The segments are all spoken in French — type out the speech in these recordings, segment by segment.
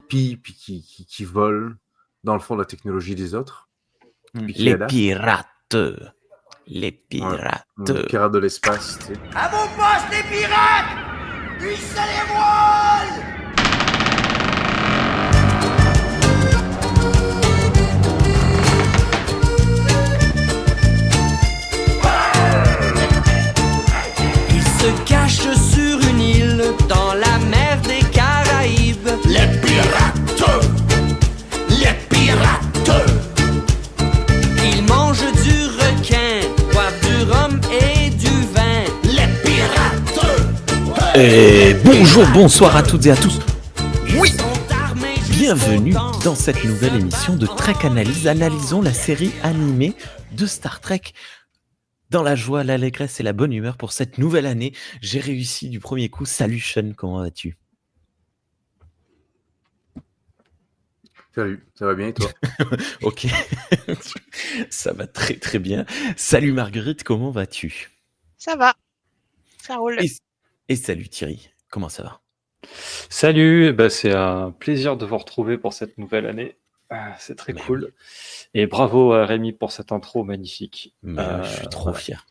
spie, puis qui vole dans le fond la technologie des autres. Puis qui Les adapte. pirates. Les pirates. Les pirates de l'espace, tu sais. À vos postes, les pirates! Hissez les voiles! Ils se cachent sur une île dans la mer des Caraïbes. Les pirates! Les pirates! Ils mangent du requin, boivent du rhum et du vin. Les pirates! Et bonjour, bonsoir à toutes et à tous. Oui, Ils sont armés bienvenue jusqu'aux dents. dans cette nouvelle émission de Trek Analyse. Analysons la série animée de Star Trek. Dans la joie, l'allégresse et la bonne humeur pour cette nouvelle année, j'ai réussi du premier coup. Salut Sean, comment vas-tu? Salut, ça va bien et toi? Ok, ça va très très bien. Salut Marguerite, comment vas-tu? Ça va, ça roule. Et salut Thierry, comment ça va? Salut, c'est un plaisir de vous retrouver pour cette nouvelle année. C'est très Mais cool. Et bravo à Rémi pour cette intro magnifique. Mais je suis trop fier.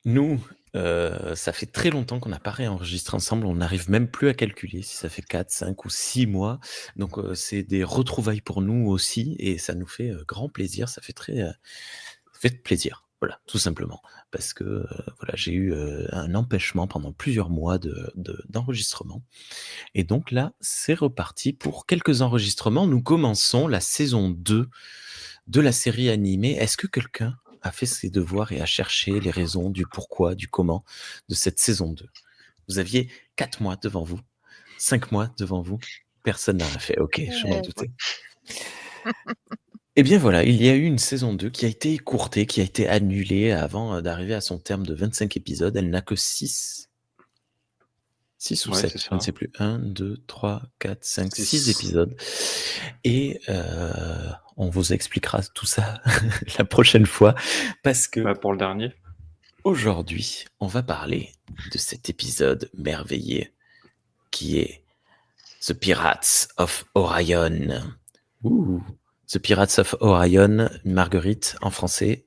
Nous, ça fait très longtemps qu'on n'a pas réenregistré ensemble. On n'arrive même plus à calculer si ça fait 4, 5 ou 6 mois. Donc, c'est des retrouvailles pour nous aussi. Et ça nous fait grand plaisir. Ça fait ça fait plaisir. Voilà, tout simplement. Parce que voilà, j'ai eu un empêchement pendant plusieurs mois d'enregistrement. Et donc là, c'est reparti pour quelques enregistrements. Nous commençons la saison 2 de la série animée. Est-ce que quelqu'un a fait ses devoirs et a cherché les raisons du pourquoi, du comment de cette saison 2? Vous aviez 4 mois devant vous, 5 mois devant vous. Personne n'a rien fait. Ok, je m'en doutais. Eh bien voilà, il y a eu une saison 2 qui a été écourtée, qui a été annulée avant d'arriver à son terme de 25 épisodes. Elle n'a que 6 ou Ouais, 7, c'est ça. je ne sais plus. 1, 2, 3, 4, 5, Six. 6 épisodes. Et on vous expliquera tout ça la prochaine fois, parce que Pour le dernier. aujourd'hui, on va parler de cet épisode merveilleux qui est The Pirates of Orion. Ouh. The Pirates of Orion, Marguerite, en français.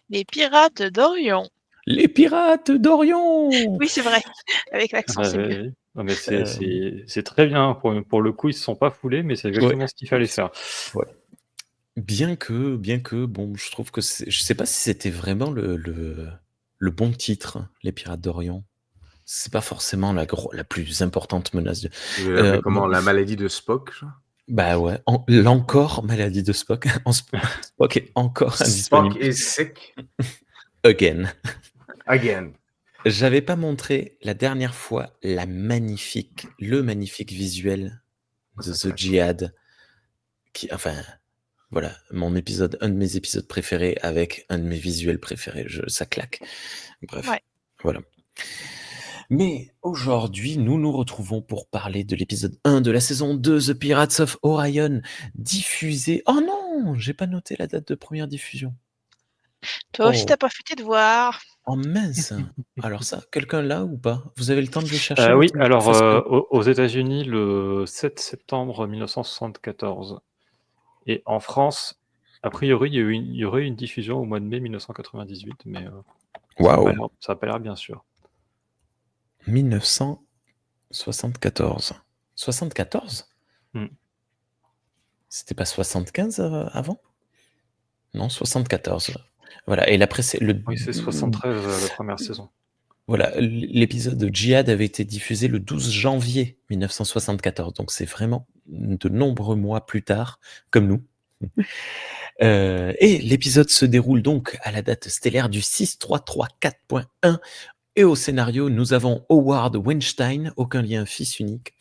Les pirates d'Orion. Les Pirates d'Orion. Oui, c'est vrai. Avec l'accent, c'est mieux. Oui. Non, mais c'est très bien. Pour le coup, ils se sont pas foulés, mais c'est exactement ce qu'il fallait faire. Ouais. Bien que, bon, je trouve que je sais pas si c'était vraiment le bon titre, Les Pirates d'Orion. C'est pas forcément la plus importante menace de. Tu veux l'appeler comment? La maladie de Spock, genre? Bah ouais, l'encore maladie de Spock. Spock est encore indisponible. Spock is sick Again. J'avais pas montré la dernière fois le magnifique visuel de The Jihad. Voilà, un de mes épisodes préférés avec un de mes visuels préférés. Ça claque. Bref, Ouais. Voilà. Mais aujourd'hui, nous nous retrouvons pour parler de l'épisode 1 de la saison 2, The Pirates of Orion, diffusé... Oh non, j'ai pas noté la date de première diffusion. Toi aussi, t'as pas fait tes devoirs. Oh mince. Alors ça, quelqu'un là ou pas? Vous avez le temps de le chercher? Oui, alors aux États-Unis, le 7 septembre 1974. Et en France, a priori, il y aurait une diffusion au mois de mai 1998, mais Waouh. ça n'a pas l'air bien sûr. 1974. 74? C'était pas 75 avant? Non, 74. Voilà, et l'après c'est le... Oui, c'est 73 la première saison. Voilà, l'épisode de Jihad avait été diffusé le 12 janvier 1974, donc c'est vraiment de nombreux mois plus tard, comme nous. Et l'épisode se déroule donc à la date stellaire du 6334.1, et au scénario, nous avons Howard Weinstein, aucun lien fils unique,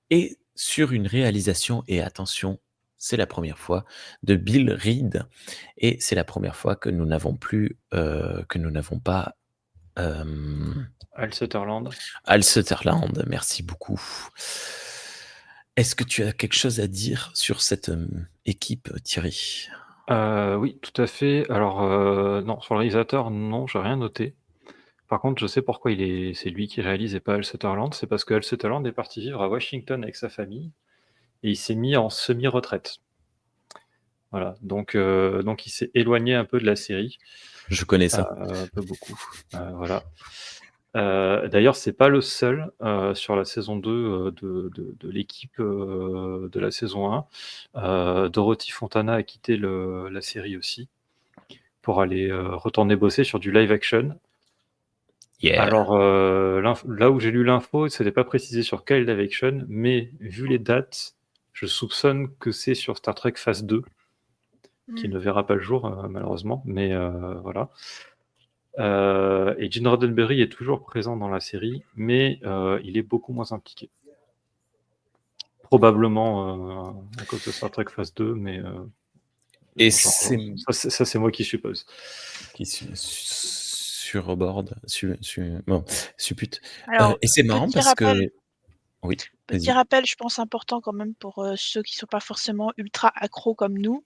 et sur une réalisation, et attention, c'est la première fois, de Bill Reed, et c'est la première fois que nous n'avons pas Al Sutherland. Al Sutherland, merci beaucoup. Est-ce que tu as quelque chose à dire sur cette équipe, Thierry? Oui, tout à fait. Alors, non, sur le réalisateur, non, j'ai rien noté. Par contre, je sais pourquoi c'est lui qui réalise et pas Al Sutherland. C'est parce que Al Sutherland est parti vivre à Washington avec sa famille et il s'est mis en semi-retraite. Voilà, donc il s'est éloigné un peu de la série, Je connais ça. un peu beaucoup. Voilà. D'ailleurs, c'est pas le seul sur la saison 2 de l'équipe de la saison 1. Dorothy Fontana a quitté la série aussi pour aller retourner bosser sur du live action. Yeah. Alors, là où j'ai lu l'info, c'était pas précisé sur quel live action, mais vu les dates, je soupçonne que c'est sur Star Trek Phase 2, qui ne verra pas le jour, malheureusement, mais voilà. Et Gene Roddenberry est toujours présent dans la série, mais il est beaucoup moins impliqué. Probablement à cause de Star Trek Phase 2, mais Et genre, c'est ça, c'est moi qui suppose. qui surboard, bon, suppute. Alors, Et c'est marrant petit parce que rappel. oui, Petit vas-y. rappel, je pense important quand même pour ceux qui sont pas forcément ultra accros comme nous.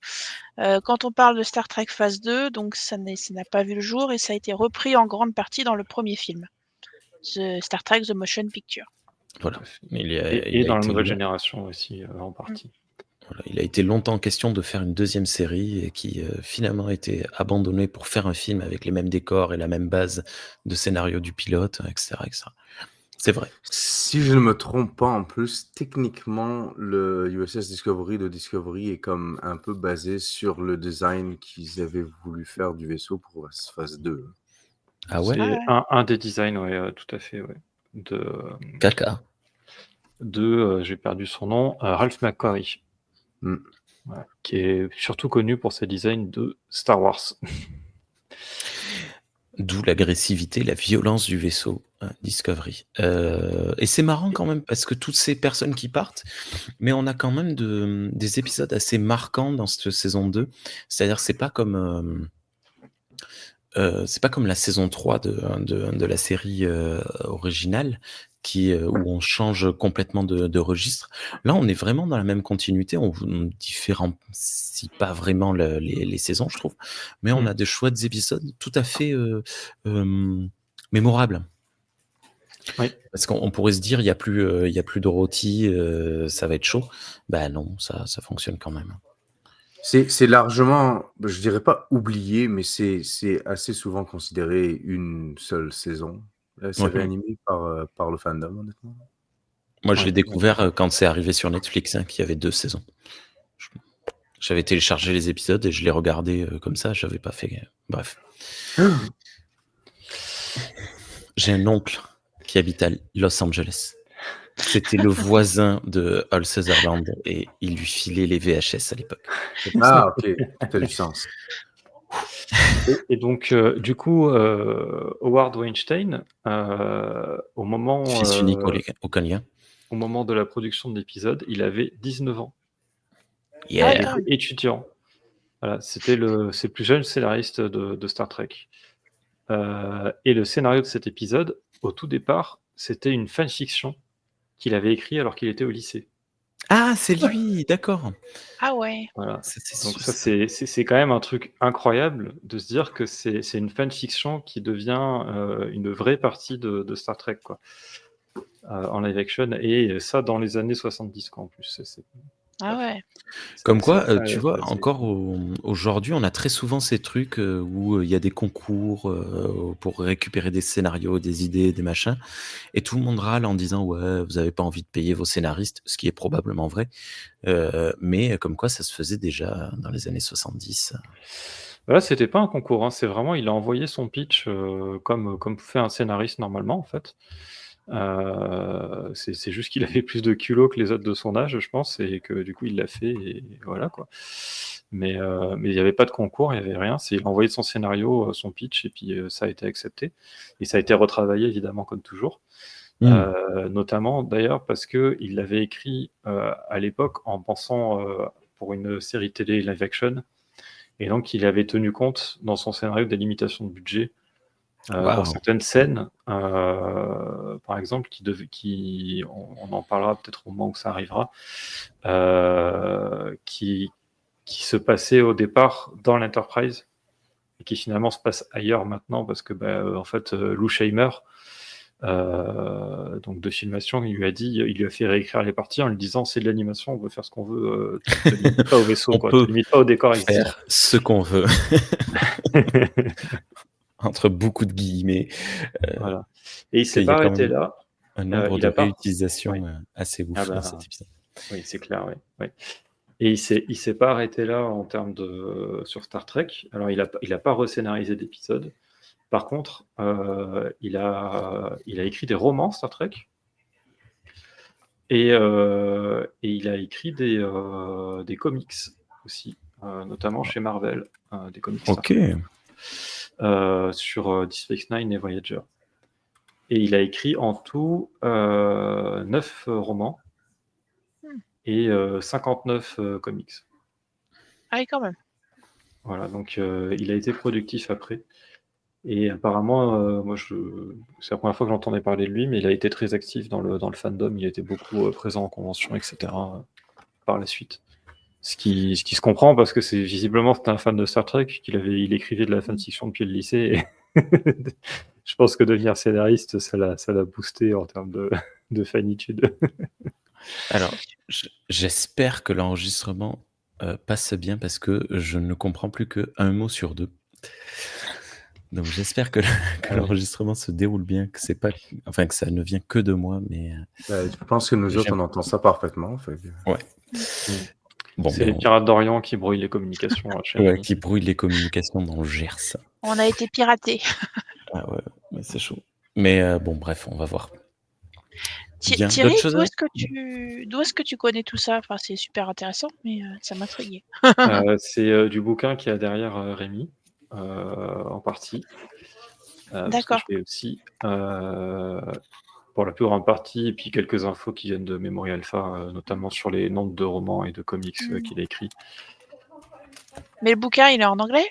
Quand on parle de Star Trek Phase 2, donc ça n'a pas vu le jour et ça a été repris en grande partie dans le premier film, Star Trek The Motion Picture. Voilà. Et dans la nouvelle génération aussi, en partie. Voilà, il a été longtemps question de faire une deuxième série et qui finalement a été abandonnée pour faire un film avec les mêmes décors et la même base de scénario du pilote, etc. etc. C'est vrai. Si je ne me trompe pas, en plus, techniquement, le USS Discovery de Discovery est comme un peu basé sur le design qu'ils avaient voulu faire du vaisseau pour phase 2. Ah ouais? C'est un des designs, ouais, tout à fait, ouais. Caca. J'ai perdu son nom, Ralph McQuarrie. Ouais, qui est surtout connu pour ses designs de Star Wars. D'où l'agressivité, la violence du vaisseau Discovery. Et c'est marrant quand même parce que toutes ces personnes qui partent, mais on a quand même des épisodes assez marquants dans cette saison 2. C'est-à-dire c'est pas comme la saison 3 de la série originale où on change complètement de registre. Là, on est vraiment dans la même continuité. On différencie pas vraiment les saisons, je trouve, mais on a des chouettes épisodes tout à fait mémorables. Oui. Parce qu'on pourrait se dire, il y a plus Dorothy, ça va être chaud. Ben non, ça fonctionne quand même. C'est largement, je dirais pas oublié, mais c'est assez souvent considéré une seule saison. C'est réanimé par le fandom, honnêtement. Moi, je l'ai découvert quand c'est arrivé sur Netflix, qu'il y avait 2 saisons. J'avais téléchargé les épisodes et je les regardais comme ça, j'avais pas fait... Bref. J'ai un oncle qui habite à Los Angeles. C'était le voisin de All Sutherland et il lui filait les VHS à l'époque. Ah, ok, ça fait du sens. Et donc, du coup, Howard Weinstein, au moment... Fils unique aucunien. Au moment de la production de l'épisode, il avait 19 ans. Yeah. Il était étudiant. Voilà, c'est le plus jeune scénariste de Star Trek. Et le scénario de cet épisode, au tout départ, c'était une fanfiction qu'il avait écrit alors qu'il était au lycée. Ah, c'est lui, d'accord. Ah ouais. Voilà. Donc ça, c'est quand même un truc incroyable de se dire que c'est une fanfiction qui devient une vraie partie de Star Trek, quoi, en live action, et ça dans les années 70, quoi, en plus. Ah ouais. Comme quoi, tu vois, encore aujourd'hui, on a très souvent ces trucs où il y a des concours pour récupérer des scénarios, des idées, des machins, et tout le monde râle en disant « Ouais, vous n'avez pas envie de payer vos scénaristes », ce qui est probablement vrai, mais comme quoi ça se faisait déjà dans les années 70. Là, c'était pas un concours, hein, c'est vraiment, il a envoyé son pitch comme fait un scénariste normalement, en fait. C'est juste qu'il avait plus de culot que les autres de son âge, je pense, et que du coup il l'a fait, et voilà, quoi. Mais il n'y avait pas de concours, il n'y avait rien. Il a envoyé son scénario, son pitch, et puis ça a été accepté. Et ça a été retravaillé, évidemment, comme toujours. Notamment, d'ailleurs, parce qu'il l'avait écrit à l'époque en pensant pour une série télé live action. Et donc, il avait tenu compte dans son scénario des limitations de budget. Pour certaines scènes, par exemple, on en parlera peut-être au moment où ça arrivera, qui se passaient au départ dans l'Enterprise et qui finalement se passent ailleurs maintenant parce que, en fait, Lou Scheimer donc de filmation. Il lui a fait réécrire les parties en lui disant c'est de l'animation, on veut faire ce qu'on veut, te limite pas au vaisseau, On quoi, peut te limite pas au décor existant. faire ce qu'on veut. Entre beaucoup de guillemets. Voilà. Et il s'est Il y a pas quand arrêté même là. un nombre Il de a pas. réutilisations Oui. assez ouf Ah bah, dans cet épisode. Oui, c'est clair, oui. Oui. Et il s'est pas arrêté là en termes sur Star Trek. Alors, il a pas rescénarisé d'épisodes. Par contre, il a écrit des romans Star Trek. Et il a écrit des comics aussi, notamment chez Marvel, des comics Star Ok. Trek, sur Deep Space Nine et Voyager. Et il a écrit en tout 9 romans et 59 comics. Ah oui, quand même. Voilà, donc il a été productif après. Et apparemment, moi, c'est la première fois que j'entendais parler de lui, mais il a été très actif dans le fandom. Il a été beaucoup présent en convention, etc. Par la suite. Ce qui se comprend parce que visiblement c'était un fan de Star Trek, il écrivait de la fanfiction depuis le lycée. Et je pense que devenir scénariste, ça l'a boosté en termes de fanitude. Alors, j'espère que l'enregistrement passe bien parce que je ne comprends plus qu'un mot sur deux. Donc j'espère que l'enregistrement se déroule bien, que ça ne vient que de moi, mais Je pense que nous autres, on entend ça parfaitement. ouais. Bon, c'est les pirates d'Orient qui brouillent les communications. Qui brouillent les communications dans le Gers. On a été piratés. Ah ouais, mais c'est chaud. Mais bon, bref, on va voir. Thierry, d'où est-ce que tu connais tout ça? Enfin, c'est super intéressant, mais ça m'intriguait. C'est du bouquin qu'il y a derrière Rémi, en partie. D'accord. Je fais aussi, pour la plus grande partie, et puis quelques infos qui viennent de Memory Alpha, notamment sur les nombres de romans et de comics qu'il a écrits. Mais le bouquin, il est en anglais?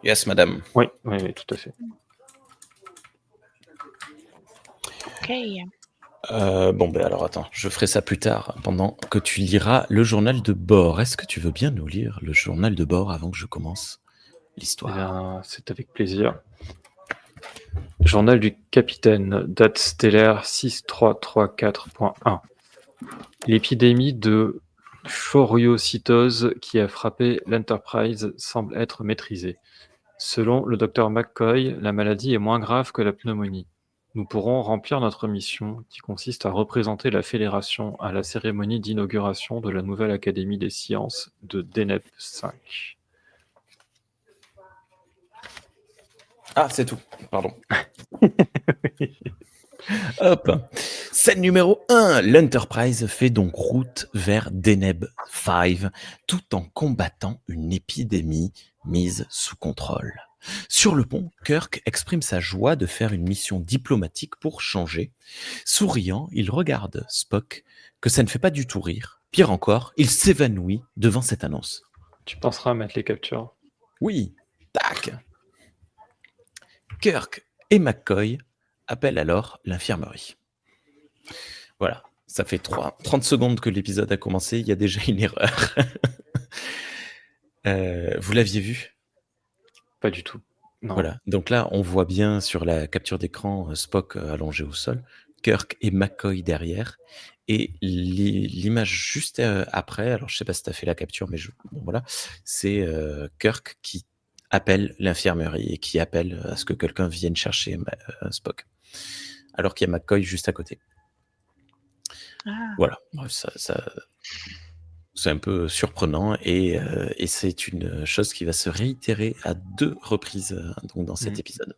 Yes, madame. Oui, tout à fait. Ok. Bon, ben alors attends, je ferai ça plus tard, pendant que tu liras le journal de bord. Est-ce que tu veux bien nous lire le journal de bord avant que je commence l'histoire? Eh bien, c'est avec plaisir. Journal du capitaine, date stellaire 6334.1. L'épidémie de choriocytose qui a frappé l'Enterprise semble être maîtrisée. Selon le Dr McCoy, la maladie est moins grave que la pneumonie. Nous pourrons remplir notre mission qui consiste à représenter la Fédération à la cérémonie d'inauguration de la nouvelle Académie des Sciences de Deneb 5. Ah, c'est tout. Pardon. Hop. Scène numéro 1. L'Enterprise fait donc route vers Deneb 5 tout en combattant une épidémie mise sous contrôle. Sur le pont, Kirk exprime sa joie de faire une mission diplomatique pour changer. Souriant, il regarde Spock, que ça ne fait pas du tout rire. Pire encore, il s'évanouit devant cette annonce. Tu penseras à mettre les captures? Oui, tac. Kirk et McCoy appellent alors l'infirmerie. Voilà, ça fait 30 secondes que l'épisode a commencé, il y a déjà une erreur. Vous l'aviez vu? Pas du tout. Non. Voilà, donc là, on voit bien sur la capture d'écran Spock allongé au sol, Kirk et McCoy derrière, et l'image juste après, alors je sais pas si tu as fait la capture, mais bon, voilà, c'est Kirk qui appelle l'infirmerie et qui appelle à ce que quelqu'un vienne chercher Spock, alors qu'il y a McCoy juste à côté. Ah. Voilà, ça c'est un peu surprenant et c'est une chose qui va se réitérer à 2 reprises donc dans cet épisode.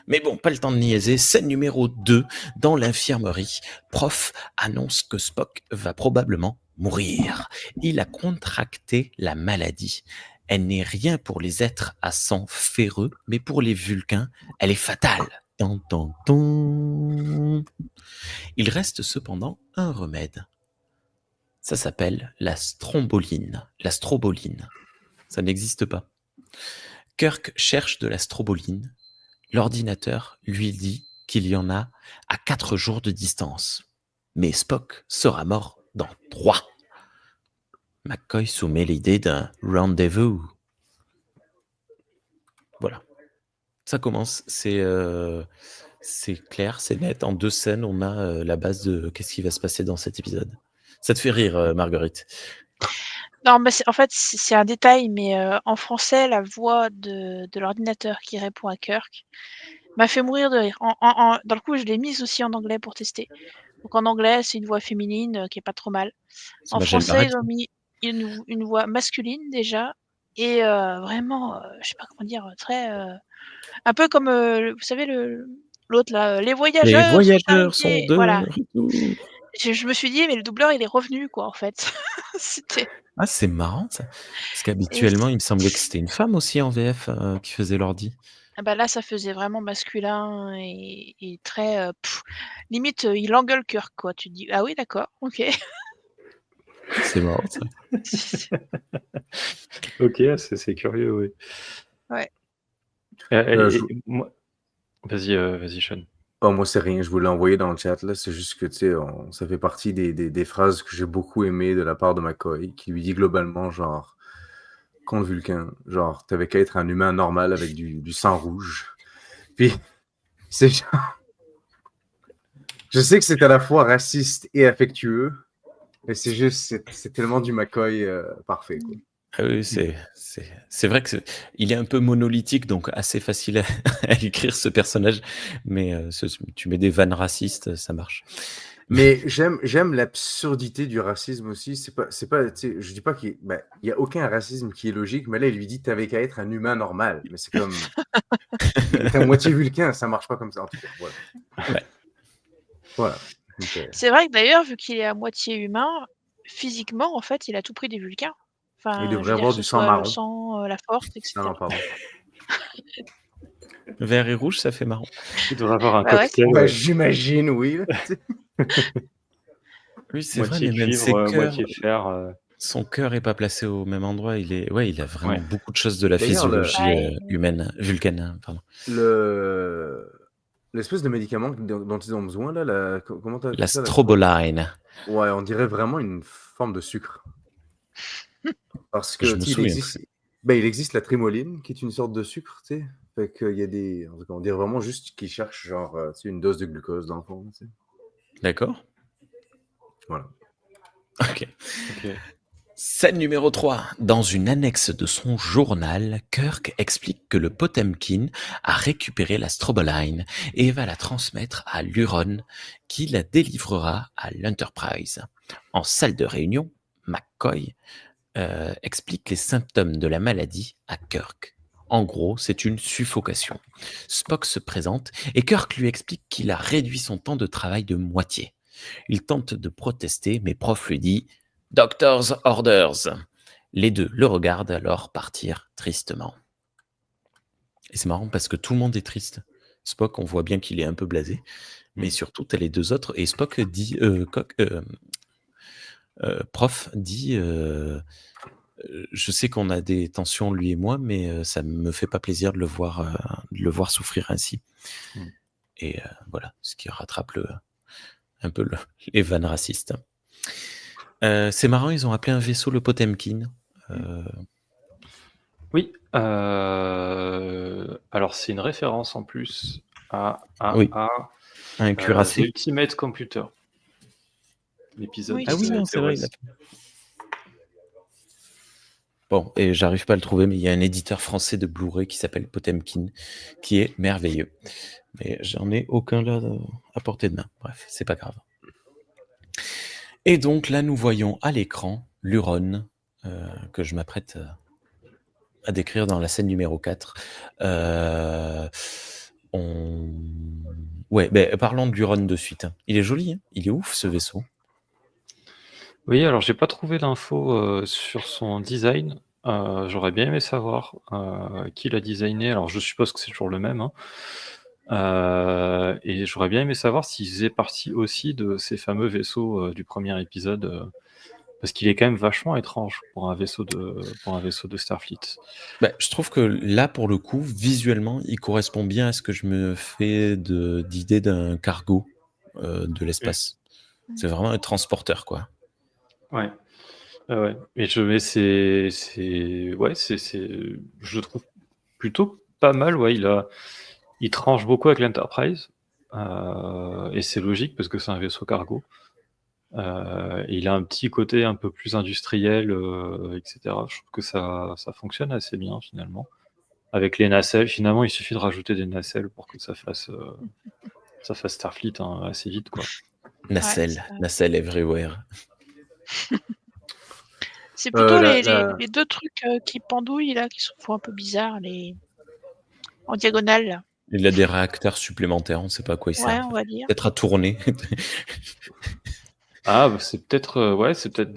Mais bon, pas le temps de niaiser. Scène numéro 2, dans l'infirmerie, Prof annonce que Spock va probablement mourir. Il a contracté la maladie. Elle n'est rien pour les êtres à sang ferreux, mais pour les Vulcains, elle est fatale. Tan, tan, tan. Il reste cependant un remède. Ça s'appelle la stroboline. La stroboline. Ça n'existe pas. Kirk cherche de la stroboline. L'ordinateur lui dit qu'il y en a à 4 jours de distance. Mais Spock sera mort dans 3. McCoy soumet l'idée d'un rendez-vous. Voilà. Ça commence. C'est C'est clair, c'est net. En 2 scènes, on a, la base de qu'est-ce qui va se passer dans cet épisode. Ça te fait rire, Marguerite? Non, mais en fait, c'est un détail, mais en français, la voix de l'ordinateur qui répond à Kirk m'a fait mourir de rire. Dans le coup, je l'ai mise aussi en anglais pour tester. Donc en anglais, c'est une voix féminine qui est pas trop mal. C'est En Majel français, Barrett, ils ont ça? mis une voix masculine déjà et vraiment, je sais pas comment dire, très, un peu comme, vous savez l'autre là, «Les Les voyageurs sont voyageurs sont arrivés!» de voilà. retour. Je me suis dit: «Mais le doubleur, il est revenu quoi, en fait». C'était Ah, c'est marrant ça. Parce et qu'habituellement, il me semblait que c'était une femme aussi en VF, qui faisait l'ordi. ah bah, là, ça faisait vraiment masculin et très, limite, il engueule Kirk quoi. Tu te dis: «Ah oui d'accord, OK». C'est marrant ça. Ok, c'est curieux, oui. Ouais. Je Moi... vas-y, Sean. Oh, moi, c'est rien, je vous l'ai envoyé dans le chat, là. C'est juste que, tu sais, ça fait partie des phrases que j'ai beaucoup aimées de la part de McCoy, qui lui dit globalement, genre, contre Vulcain, genre, t'avais qu'à être un humain normal avec du sang rouge. Puis, c'est genre... Je sais que c'est à la fois raciste et affectueux, mais c'est juste, c'est tellement du McCoy parfait, quoi. Ah oui, c'est vrai que il est un peu monolithique, donc assez facile à à écrire ce personnage, mais tu mets des vannes racistes, ça marche. Mais j'aime l'absurdité du racisme aussi. C'est pas, tu sais, je dis pas qu'il y a aucun racisme qui est logique, mais là, il lui dit t'avais qu'à être un humain normal. Mais c'est comme. T'es à moitié vulcain, ça marche pas comme ça. En tout cas, voilà. Ouais. Voilà. Donc, C'est vrai que d'ailleurs, vu qu'il est à moitié humain, physiquement, en fait, il a tout pris des Vulcains. Enfin, il je devrait veux dire, avoir que ce du sang soit le marron. sang, la force, etc. Non, pardon. Vert et rouge, ça fait marrant. Il devrait avoir un Bah ouais, cocktail. Bah, j'imagine, oui. là, tu sais. Oui, c'est vrai, Moitié mais même ses cuivre, cœurs, moitié fer. son cœur est pas placé au même endroit. Il a vraiment Ouais. beaucoup de choses de la D'ailleurs, physiologie humaine, vulcaine, pardon. L'espèce de médicament dont ils ont besoin, là, comment t'as appelé La ça? stroboline. Ouais, on dirait vraiment une forme de sucre. Parce que, Je me tu sais, souviens il existe la trimoline, qui est une sorte de sucre, tu sais. Fait qu'il y a des... En tout cas, on dirait vraiment juste qu'ils cherchent, genre, tu sais, une dose de glucose dans le fond, tu sais. D'accord. Voilà. Ok. Scène numéro 3. Dans une annexe de son journal, Kirk explique que le Potemkin a récupéré la stroboline et va la transmettre à l'Huron, qui la délivrera à l'Enterprise. En salle de réunion, McCoy explique les symptômes de la maladie à Kirk. En gros, c'est une suffocation. Spock se présente et Kirk lui explique qu'il a réduit son temps de travail de moitié. Il tente de protester, mais Prof lui dit « Doctor's orders ». Les deux le regardent alors partir tristement. Et c'est marrant parce que tout le monde est triste. Spock, on voit bien qu'il est un peu blasé, mais surtout, t'as les deux autres, et Spock dit... Prof dit... je sais qu'on a des tensions, lui et moi, mais ça me fait pas plaisir de le voir souffrir ainsi. Et voilà, ce qui rattrape un peu les vannes racistes. C'est marrant, ils ont appelé un vaisseau le Potemkin. Oui. Alors, c'est une référence en plus à un cuirassé. Ultimate Computer. L'épisode. Oui, Ah oui, non, c'est vrai. Bon, et j'arrive pas à le trouver, mais il y a un éditeur français de Blu-ray qui s'appelle Potemkin, qui est merveilleux. Mais j'en ai aucun là à portée de main. Bref, c'est pas grave. Et donc là, nous voyons à l'écran l'Huron, que je m'apprête à décrire dans la scène numéro 4. Parlons de l'Huron de suite. Il est joli, hein, il est ouf ce vaisseau. Oui, alors j'ai pas trouvé d'infos sur son design. J'aurais bien aimé savoir qui l'a designé. Alors je suppose que c'est toujours le même. Et j'aurais bien aimé savoir s'il faisait partie aussi de ces fameux vaisseaux du premier épisode. Parce qu'il est quand même vachement étrange pour un vaisseau de Starfleet. Je trouve que là, pour le coup, visuellement, il correspond bien à ce que je me fais d'idée d'un cargo de l'espace. C'est vraiment un transporteur, quoi. Ouais. Mais je le trouve plutôt pas mal. Ouais, il tranche beaucoup avec l'Enterprise. Et c'est logique parce que c'est un vaisseau cargo. Et il a un petit côté un peu plus industriel, etc. Je trouve que ça fonctionne assez bien finalement. Avec les nacelles, finalement, il suffit de rajouter des nacelles pour que ça fasse Starfleet assez vite, quoi. Nacelle, ça- nacelle everywhere. C'est plutôt la- les deux trucs qui pendouillent là, qui font un peu bizarre, en diagonale là. Il a des réacteurs supplémentaires, on ne sait pas à quoi ils Ouais, servent. on va dire. Peut-être à tourner. Ah, bah, c'est peut-être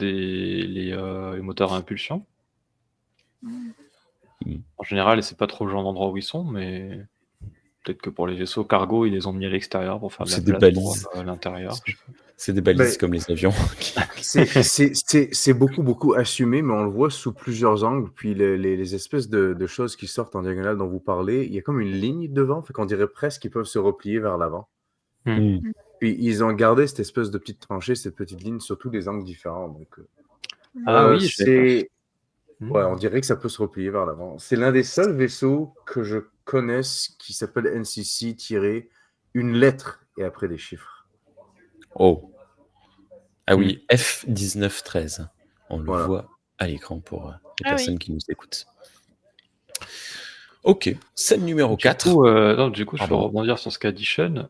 les moteurs à impulsion. Mm. En général, c'est pas trop le genre d'endroit où ils sont, mais peut-être que pour les vaisseaux cargo, ils les ont mis à l'extérieur pour faire de la C'est des place pour balises. l'intérieur. C'est des balises Ben, comme les avions. c'est beaucoup assumé, mais on le voit sous plusieurs angles. Puis les espèces de choses qui sortent en diagonale dont vous parlez, il y a comme une ligne devant, fait qu'on dirait presque qu'ils peuvent se replier vers l'avant. Hmm. Puis ils ont gardé cette espèce de petite tranchée, cette petite ligne sur tous des angles différents. Donc, Ah oui, je l'ai c'est... pas. Ouais, on dirait que ça peut se replier vers l'avant. C'est l'un des seuls vaisseaux que je connaisse qui s'appelle NCC une lettre et après des chiffres. Oh. Ah oui, F1913. On le Voilà. voit à l'écran pour les Ah personnes oui. qui nous écoutent. Ok, scène numéro 4. Du coup, je peux Pardon. rebondir sur ce qu'a dit Sean.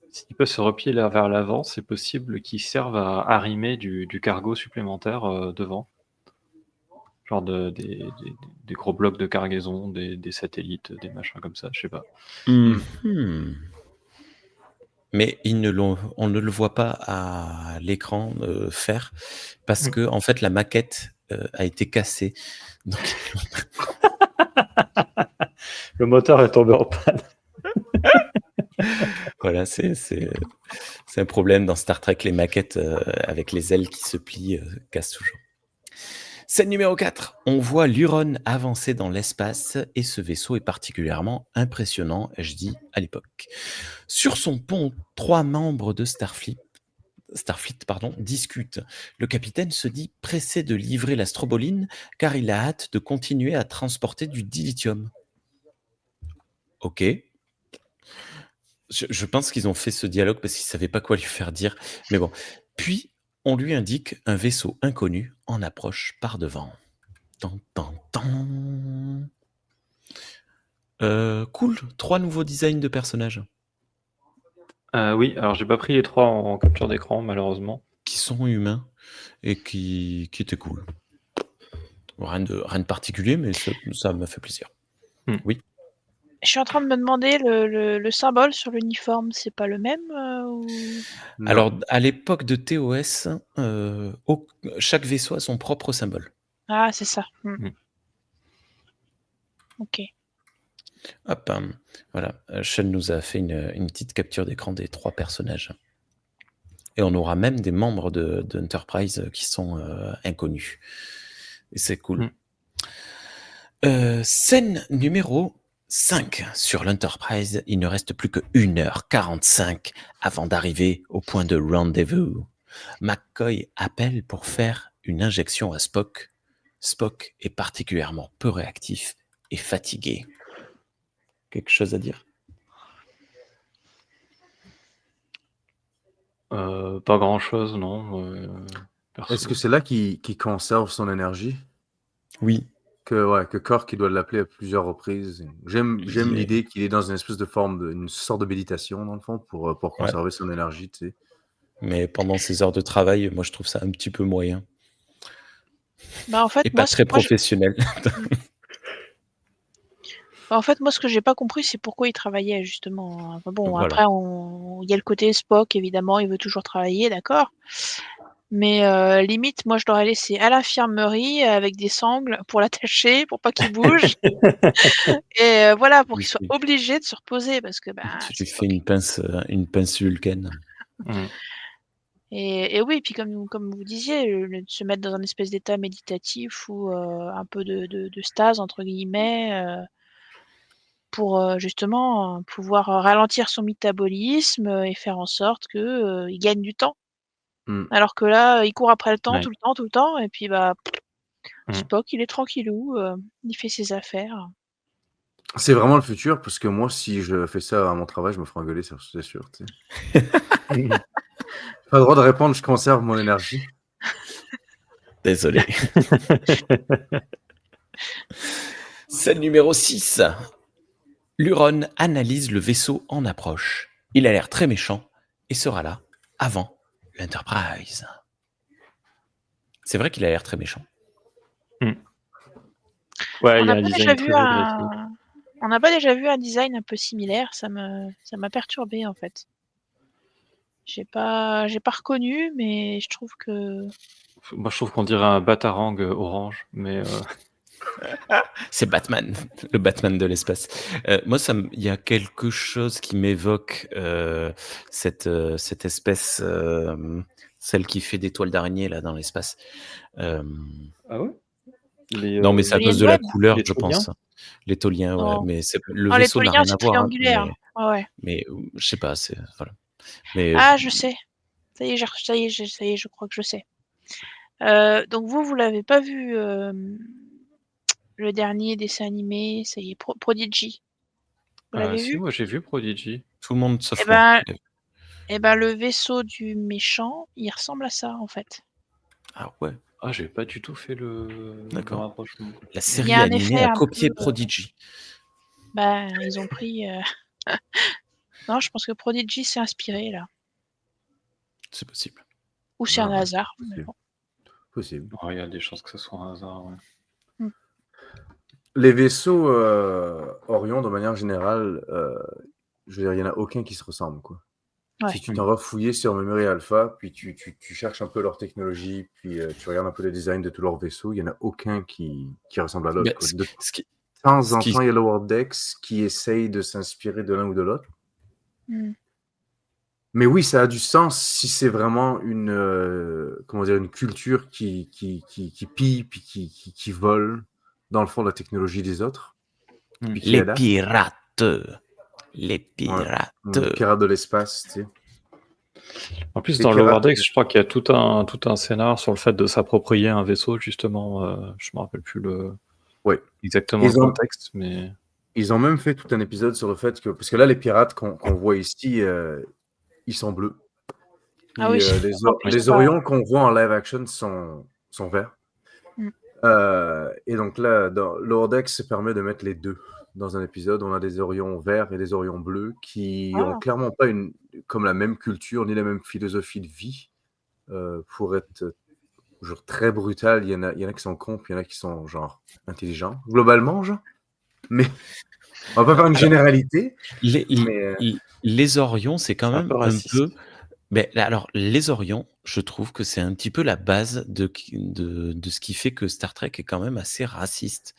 S'il peut se replier vers l'avant, c'est possible qu'il serve à arrimer du cargo supplémentaire devant. Genre des gros blocs de cargaison, des satellites, des machins comme ça, je sais pas. Mhm. Mais on ne le voit pas à l'écran faire parce que en fait la maquette a été cassée. Donc, Le moteur est tombé en panne. voilà, c'est un problème dans Star Trek. Les maquettes avec les ailes qui se plient cassent toujours. Scène numéro 4. On voit l'Huron avancer dans l'espace et ce vaisseau est particulièrement impressionnant, je dis à l'époque. Sur son pont, 3 membres de Starfleet discutent. Le capitaine se dit pressé de livrer la stroboline car il a hâte de continuer à transporter du dilithium. Ok. Je pense qu'ils ont fait ce dialogue parce qu'ils ne savaient pas quoi lui faire dire. Mais bon. Puis, on lui indique un vaisseau inconnu en approche par devant. Tan, tan, tan. Cool. 3 nouveaux designs de personnages. Oui, alors j'ai pas pris les 3 en capture d'écran, malheureusement. Qui sont humains et qui étaient cool. Rien de particulier, mais ça m'a fait plaisir. Oui. Je suis en train de me demander le symbole sur l'uniforme, c'est pas le même ou... Non. Alors, à l'époque de TOS, chaque vaisseau a son propre symbole. Ah, c'est ça. Ok. Hop, voilà. Sean nous a fait une petite capture d'écran des 3 personnages. Et on aura même des membres de Enterprise qui sont inconnus. Et c'est cool. Scène numéro 5. Sur l'Enterprise, il ne reste plus que 1h45 avant d'arriver au point de rendez-vous. McCoy appelle pour faire une injection à Spock. Spock est particulièrement peu réactif et fatigué. Quelque chose à dire? Pas grand-chose, non. Est-ce que c'est là qu'il conserve son énergie? Oui. Que Kirk qui doit l'appeler à plusieurs reprises. J'aime l'idée qu'il est dans une espèce de une sorte de méditation, dans le fond, pour conserver son énergie, tu sais. Mais pendant ses heures de travail, moi, je trouve ça un petit peu moyen. Bah, en fait, et pas très professionnel. En fait, moi, ce que j'ai pas compris, c'est pourquoi il travaillait, justement. Enfin, bon, Voilà. après, il y a le côté Spock, évidemment, il veut toujours travailler, d'accord. Mais limite, moi, je l'aurais laissé à l'infirmerie avec des sangles pour l'attacher, pour pas qu'il bouge. Et voilà, pour qu'il soit obligé de se reposer, parce que... Tu lui fais une pince Vulcaine. Et oui, puis comme vous disiez, se mettre dans un espèce d'état méditatif ou un peu de stase, entre guillemets, pour justement pouvoir ralentir son métabolisme et faire en sorte qu'il gagne du temps. Alors que là, il court après le temps, tout le temps, et puis Spock, il est tranquillou, il fait ses affaires. C'est vraiment le futur, parce que moi, si je fais ça à mon travail, je me ferai engueuler, c'est sûr. Tu sais. Pas le droit de répondre, je conserve mon énergie. Désolé. Scène numéro 6. Luron analyse le vaisseau en approche. Il a l'air très méchant et sera là avant l'Enterprise. C'est vrai qu'il a l'air très méchant. Ouais, On il y a n'a un pas design déjà très vu agressif. on n'a pas déjà vu un design un peu similaire, ça m'a perturbé en fait. J'ai pas reconnu, mais je trouve que Moi, je trouve qu'on dirait un Batarang orange, mais C'est Batman, le Batman de l'espace. Moi, il y a quelque chose qui m'évoque cette espèce, celle qui fait des toiles d'araignée là dans l'espace. ah ouais. Les, Non, mais c'est à Alien cause de la Web, couleur, les je Toliens. pense. Les tauliens, ouais, non. mais le Oh, les vaisseau n'a Toliens, rien à c'est voir, hein, triangulaire. Ouais. mais je sais pas, c'est voilà. Mais Ah, je sais. Ça y est, je crois que je sais. Donc vous l'avez pas vu le dernier dessin animé, ça y est, Prodigy. Vous l'avez Si, vu? moi j'ai vu Prodigy. tout le monde sauf Eh moi. ben, le vaisseau du méchant, il ressemble à ça en fait. Ah ouais, Ah, j'ai pas du tout fait le D'accord. rapprochement. la Il y série a un animée effet a un copié peu. Prodigy. Ben, ils ont pris. Non, je pense que Prodigy s'est inspiré là. C'est possible. Ou c'est un Ah, hasard. mais possible. bon. Possible. Oh, il y a des chances que ce soit un hasard. Ouais. Les vaisseaux Orion, de manière générale, je veux dire, il n'y en a aucun qui se ressemble, quoi. Ouais. Si tu t'en vas fouiller sur Memory Alpha, puis tu cherches un peu leur technologie, puis tu regardes un peu le design de tous leurs vaisseaux, il n'y en a aucun qui ressemble à l'autre, Ben, quoi. De ce qui- temps ce en qui- temps, il y a Lower Decks qui essaye de s'inspirer de l'un ou de l'autre. Mm. Mais oui, ça a du sens si c'est vraiment une culture qui pille puis qui vole dans le fond la technologie des autres, puis qui les adapte. pirates. Les pirates. Pirates de l'espace, tu sais. En plus, Les dans pirates, Lower Decks, je crois qu'il y a tout un scénar sur le fait de s'approprier un vaisseau, justement. Je me rappelle plus ouais. exactement le contexte, mais Ils ont même fait tout un épisode sur le fait que, parce que là, les pirates qu'on voit ici, ils sont bleus. Ah oui, Puis, en plus, les pas- Orions qu'on voit en live action sont verts. Mm. Et donc là, dans Lower Decks, ça permet de mettre les deux dans un épisode. On a des Orions verts et des Orions bleus qui Ah. ont clairement pas comme la même culture ni la même philosophie de vie. Pour être genre très brutal, il y en a qui sont cons, puis il y en a qui sont genre intelligents, globalement, genre. Mais on va pas faire une généralité. Les Orions, c'est quand même peu un raciste. peu. Mais alors, les Orions, je trouve que c'est un petit peu la base de ce qui fait que Star Trek est quand même assez raciste.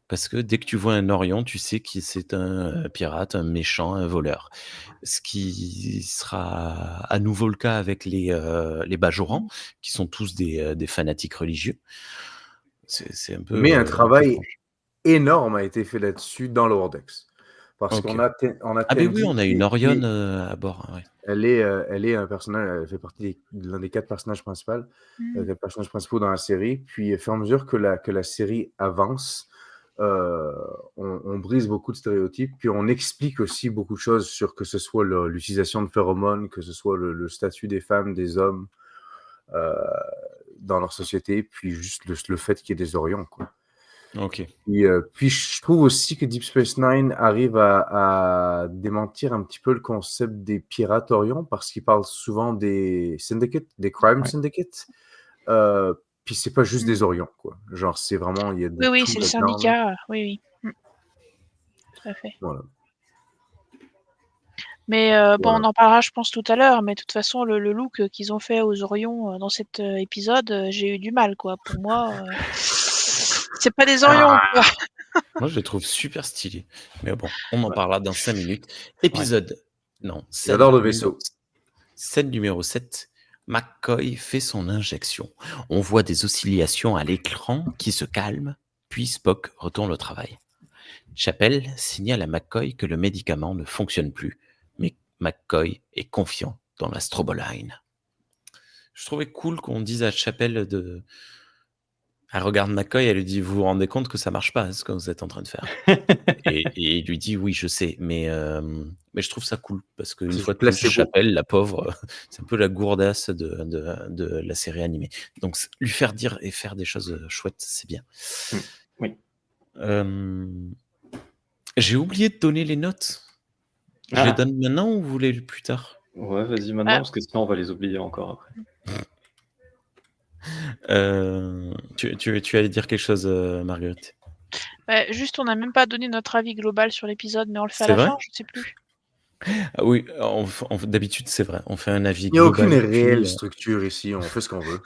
Parce que dès que tu vois un Orion, tu sais que c'est un pirate, un méchant, un voleur. Ce qui sera à nouveau le cas avec les Bajorans, qui sont tous des fanatiques religieux. C'est un peu. Mais un travail énorme a été fait là-dessus dans Lower Decks. Parce Ok. qu'on a Ah ben oui, Tandy on a qui une est- Orion à bord. Ouais. Elle est un personnage, elle fait partie de l'un des 4 personnages principaux, Mm. 4 personnages principaux dans la série. Puis, au fur et à mesure que la série avance, on brise beaucoup de stéréotypes. Puis, on explique aussi beaucoup de choses sur que ce soit l'utilisation de phéromones, que ce soit le statut des femmes, des hommes dans leur société, puis juste le fait qu'il y ait des Orions, quoi. Ok. Puis je trouve aussi que Deep Space Nine arrive à démentir un petit peu le concept des pirates Orion parce qu'il parle souvent des syndicates, des crime syndicates. Puis c'est pas juste des Orions, quoi. Genre, c'est vraiment, il y a de Oui, tout c'est le là-dedans, là. syndicat. Oui. Mm. Tout à fait. Voilà. Mais bon, Voilà. on en parlera, je pense, tout à l'heure. Mais de toute façon, le look qu'ils ont fait aux Orions dans cet épisode, j'ai eu du mal, quoi. Pour moi, c'est pas des Orions, quoi. Moi, je les trouve super stylés. Mais bon, on en parlera dans 5 minutes. Épisode. Non, J'adore le vaisseau. Scène numéro 7. McCoy fait son injection. On voit des oscillations à l'écran qui se calment, puis Spock retourne au travail. Chapelle signale à McCoy que le médicament ne fonctionne plus, mais McCoy est confiant dans la stroboline. Je trouvais cool qu'on dise à Chapelle Elle regarde McCoy, elle lui dit: «Vous vous rendez compte que ça marche pas, ce que vous êtes en train de faire?» et il lui dit: «Oui, je sais, mais je trouve ça cool parce qu'une C'est fois du de plus, placebo. Chapelle, la pauvre, c'est un peu la gourdasse de la série animée». Donc lui faire dire et faire des choses, chouettes, c'est bien. Oui. J'ai oublié de donner les notes. Je les Ah! donne maintenant ou vous voulez plus tard? Ouais, vas-y maintenant, Ah. parce que sinon on va les oublier encore après. Tu allais dire quelque chose, Marguerite? Juste, on n'a même pas donné notre avis global sur l'épisode, mais on le fait à C'est la vrai? fin, je sais plus. Ah oui, d'habitude, c'est vrai, on fait un avis Il n'y a global aucune puis, réelle structure ici, on fait ce qu'on veut.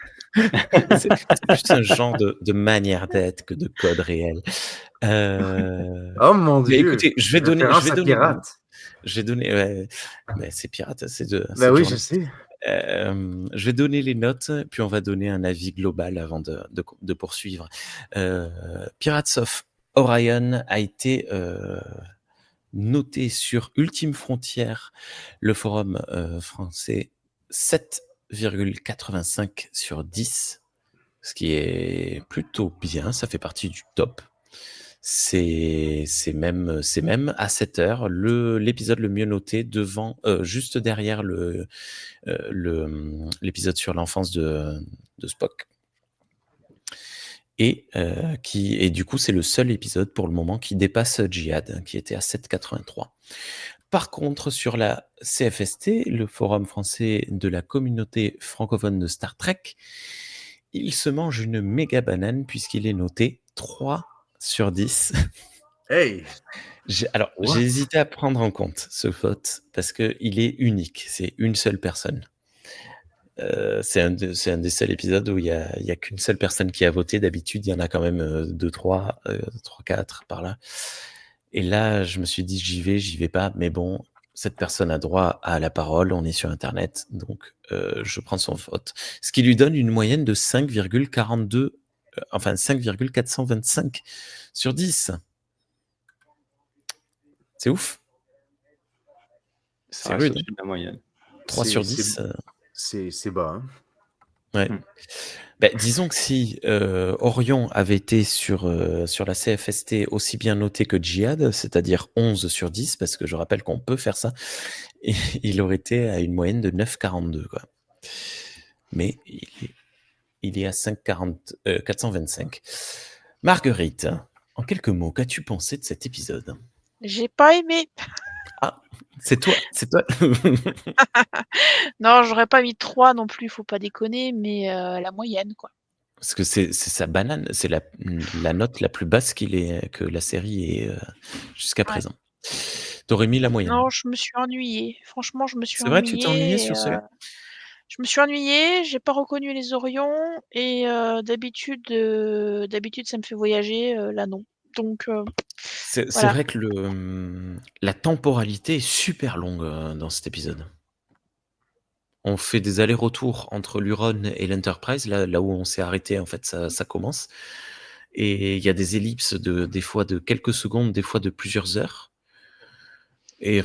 c'est plus un genre de manière d'être que de code réel. Oh mon Mais Dieu! écoutez, je vais donner Référence à mes notes. Pirate. Je vais donner ouais, mais c'est pirate, c'est Bah oui, je journaliste. sais. Je vais donner les notes, puis on va donner un avis global avant de poursuivre. Pirates of Orion a été, noté sur Ultime Frontière, le forum, français, 7,85 sur 10, ce qui est plutôt bien, ça fait partie du top. C'est même à 7 heures l'épisode le mieux noté devant, juste derrière l'épisode sur l'enfance de Spock. Et du coup, c'est le seul épisode pour le moment qui dépasse Jihad, qui était à 7,83. Par contre, sur la CFST, le forum français de la communauté francophone de Star Trek, il se mange une méga banane puisqu'il est noté 3 sur 10. Hey! J'ai What? hésité à prendre en compte ce vote parce qu'il est unique, c'est une seule personne. C'est un des seuls épisodes où il y a qu'une seule personne qui a voté. D'habitude, il y en a quand même 2, 3, 4 par là. Et là, je me suis dit: «J'y vais pas», mais bon, cette personne a droit à la parole, on est sur internet, donc je prends son vote. Ce qui lui donne une moyenne de 5,42, enfin 5,425 sur 10. C'est ouf. Ça C'est reste rude, au-dessus de la moyenne. 3 sur 10, C'est bas, hein. ouais. Disons que si Orion avait été sur la CFST aussi bien noté que Jihad, c'est-à-dire 11 sur 10, parce que je rappelle qu'on peut faire ça, et il aurait été à une moyenne de 9,42, quoi. Mais il est à 425. Marguerite, en quelques mots, qu'as-tu pensé de cet épisode? J'ai pas aimé. Ah, c'est toi. Non, j'aurais pas mis 3 non plus, faut pas déconner, mais la moyenne, quoi. Parce que c'est sa banane, c'est la note la plus basse que la série ait jusqu'à Ouais. présent. T'aurais mis la moyenne? Non, je me suis ennuyée. Franchement, je me suis C'est vrai, tu t'es ennuyée ennuyée et sur celui-là? je me suis ennuyée, j'ai pas reconnu les Orions et d'habitude, ça me fait voyager, là non. Donc C'est voilà. vrai que la temporalité est super longue, dans cet épisode. On fait des allers-retours entre l'Huron et l'Enterprise, là où on s'est arrêté, en fait, ça commence, et il y a des ellipses des fois de quelques secondes, des fois de plusieurs heures, et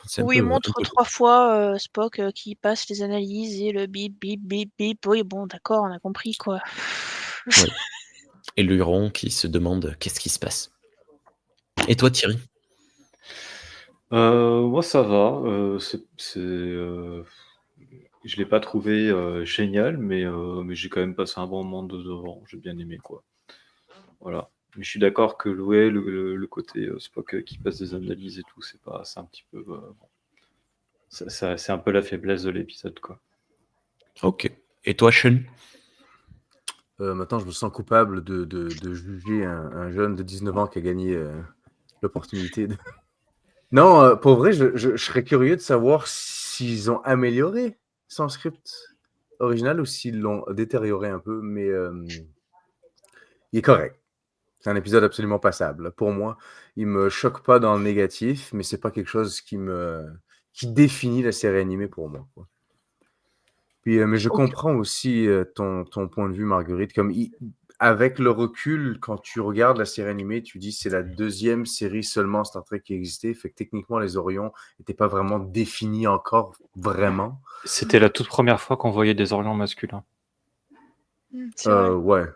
c'est un Où il peu montre 3 fois, Spock, qui passe les analyses et le bip, bip, bip, bip. Oui, bon, d'accord, on a compris, quoi. Oui. Et l'Huron qui se demande qu'est-ce qui se passe. Et toi, Thierry? Moi ça va, je l'ai pas trouvé, génial, mais j'ai quand même passé un bon moment devant, j'ai bien aimé, quoi. Voilà. Mais je suis d'accord que le côté, Spock, qui passe des analyses et tout, c'est un petit peu, bon, c'est un peu la faiblesse de l'épisode, quoi. OK. Et toi, Sean? Maintenant, je me sens coupable de juger un jeune de 19 ans qui a gagné l'opportunité de... Non, pour vrai, je serais curieux de savoir s'ils ont amélioré son script original ou s'ils l'ont détérioré un peu, mais il est correct. C'est un épisode absolument passable. Pour moi, il me choque pas dans le négatif, mais c'est pas quelque chose qui définit la série animée pour moi, quoi. Puis, mais je OK. comprends aussi ton point de vue, Marguerite. Avec le recul, quand tu regardes la série animée, tu dis c'est la deuxième série seulement Star Trek qui existait. Fait que techniquement, les Orions n'étaient pas vraiment définis encore, C'était la toute première fois qu'on voyait des Orions masculins. C'est vrai. Ouais.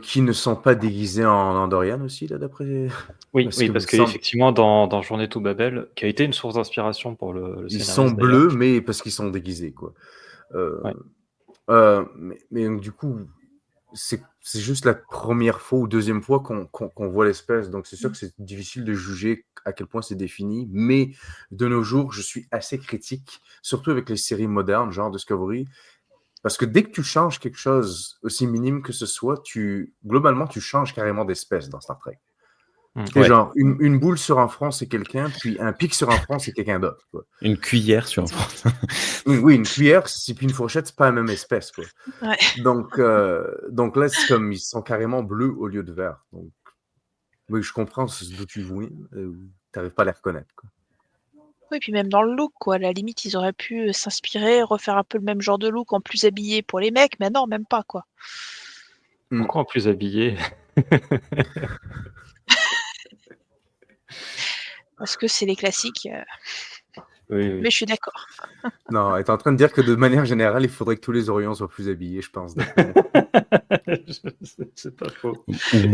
qui ne sont pas déguisés en Andorian aussi, là, d'après. Oui, Parce oui, que parce me semble- qu'effectivement, dans Journée to Babel, qui a été une source d'inspiration pour le ils scénariste sont d'ailleurs. bleus, mais parce qu'ils sont déguisés, quoi. Ouais. Mais donc, du coup, c'est juste la première fois ou deuxième fois qu'on voit l'espèce. Donc, c'est sûr que c'est difficile de juger à quel point c'est défini. Mais de nos jours, je suis assez critique, surtout avec les séries modernes, genre Discovery. Parce que dès que tu changes quelque chose, aussi minime que ce soit, globalement, tu changes carrément d'espèce dans Star Trek. C'est Ouais. genre, une boule sur un front, c'est quelqu'un, puis un pic sur un front, c'est quelqu'un d'autre, quoi. Une cuillère sur un front. Oui, une cuillère, puis une fourchette, c'est pas la même espèce, quoi. Ouais. Donc là, c'est comme, ils sont carrément bleus au lieu de vert. Donc, oui, je comprends d'où tu viens, t'arrives pas à les reconnaître, quoi. Oui, puis même dans le look, quoi. À la limite, ils auraient pu s'inspirer, refaire un peu le même genre de look en plus habillé pour les mecs, mais non, même pas, quoi. Pourquoi en plus habillé? Parce que c'est les classiques, Oui, oui. mais je suis d'accord. Non, elle est en train de dire que de manière générale, il faudrait que tous les Orions soient plus habillés, je pense, d'après moi. C'est pas faux. Ou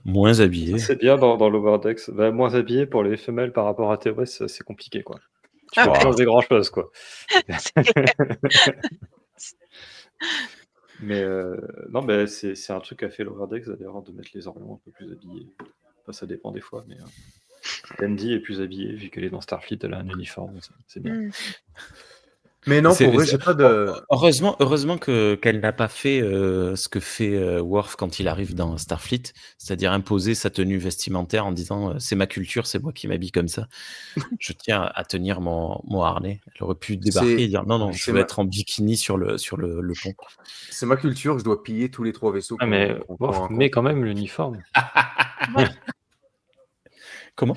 moins habillé. C'est bien dans l'Overdex. Bah, moins habillé pour les femelles par rapport à TOS, c'est compliqué, quoi. Tu peux Ah plus ouais. enlever grand-chose, quoi. C'est clair. Mais non, mais c'est un truc qu'a fait l'Overdex, d'ailleurs, de mettre les Orions un peu plus habillés. Enfin, ça dépend des fois, mais Andy est plus habillée, vu qu'elle est dans Starfleet, elle a un uniforme, c'est bien. Mm. Mais non, pour vrai, j'ai pas de... Heureusement qu'elle n'a pas fait ce que fait Worf quand il arrive dans Starfleet, c'est-à-dire imposer sa tenue vestimentaire en disant c'est ma culture, c'est moi qui m'habille comme ça. Je tiens à tenir mon harnais. Elle aurait pu débarquer et dire non, je veux être en bikini sur le pont. C'est ma culture, je dois piller tous les 3 vaisseaux. Ah, mais qu'on Worf rencontre. met quand même l'uniforme. Comment?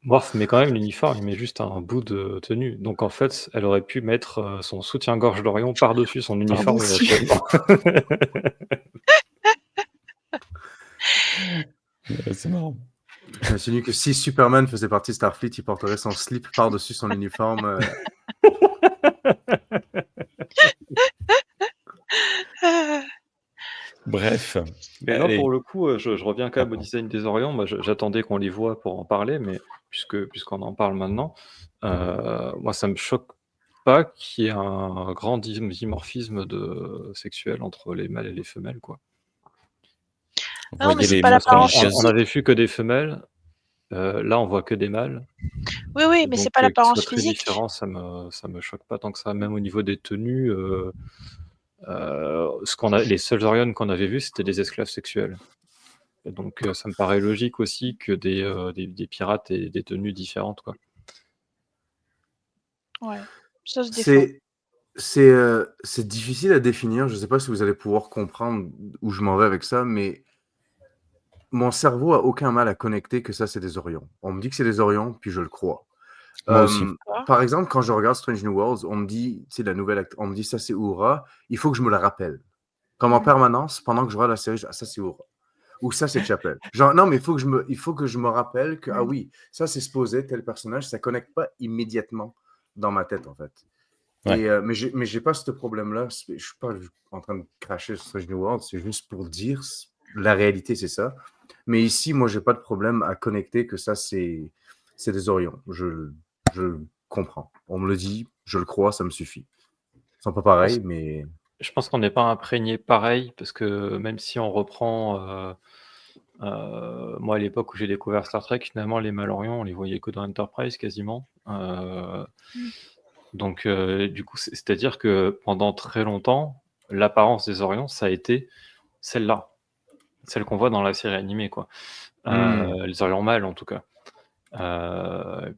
Worf met quand même l'uniforme, il met juste un bout de tenue. Donc en fait, elle aurait pu mettre son soutien-gorge d'Orion par-dessus son uniforme. C'est marrant. J'insinue que si Superman faisait partie de Starfleet, il porterait son slip par-dessus son uniforme. Bref. Mais non, Allez. pour le coup, je reviens quand même au design des Orions. Moi, j'attendais qu'on les voit pour en parler, mais puisqu'on en parle maintenant, moi, ça me choque pas qu'il y ait un grand dimorphisme sexuel entre les mâles et les femelles, quoi. Non, mais c'est les pas l'apparence montres On avait vu que des femelles. Là, on voit que des mâles. Oui, mais c'est pas l'apparence qu'ils soient très physique. différents, ça me choque pas tant que ça. Même au niveau des tenues, les seuls Orions qu'on avait vus, c'était des esclaves sexuels. Et donc, ça me paraît logique aussi que des pirates aient des tenues différentes, quoi. Ouais, ça se défend. C'est difficile à définir. Je sais pas si vous allez pouvoir comprendre où je m'en vais avec ça, mais mon cerveau a aucun mal à connecter que ça, c'est des Orions. On me dit que c'est des Orions, puis je le crois. Moi aussi. Par exemple, quand je regarde Strange New Worlds, on me dit, tu sais, la nouvelle on me dit ça, c'est Uhura. Il faut que je me la rappelle. Comme en permanence, pendant que je regarde la série, ça, c'est Uhura. Ou ça, c'est Chapel. Genre, non, mais il faut que je me rappelle que, ah oui, ça, c'est supposé tel personnage. Ça connecte pas immédiatement dans ma tête, en fait. Ouais. Mais j'ai pas ce problème-là. Je suis pas en train de cracher sur Strange New Worlds. C'est juste pour dire la réalité, c'est ça. Mais ici, moi, j'ai pas de problème à connecter que ça, c'est des Orions. Je comprends. On me le dit, je le crois, ça me suffit. Ils sont pas pareils, mais... Je pense qu'on n'est pas imprégné pareil, parce que même si on reprend... moi, à l'époque où j'ai découvert Star Trek, finalement, les Malorions, on les voyait que dans Enterprise, quasiment. Donc, du coup, c'est-à-dire que pendant très longtemps, l'apparence des Orions, ça a été celle-là. Celle qu'on voit dans la série animée, quoi. Les Orions mâles, en tout cas.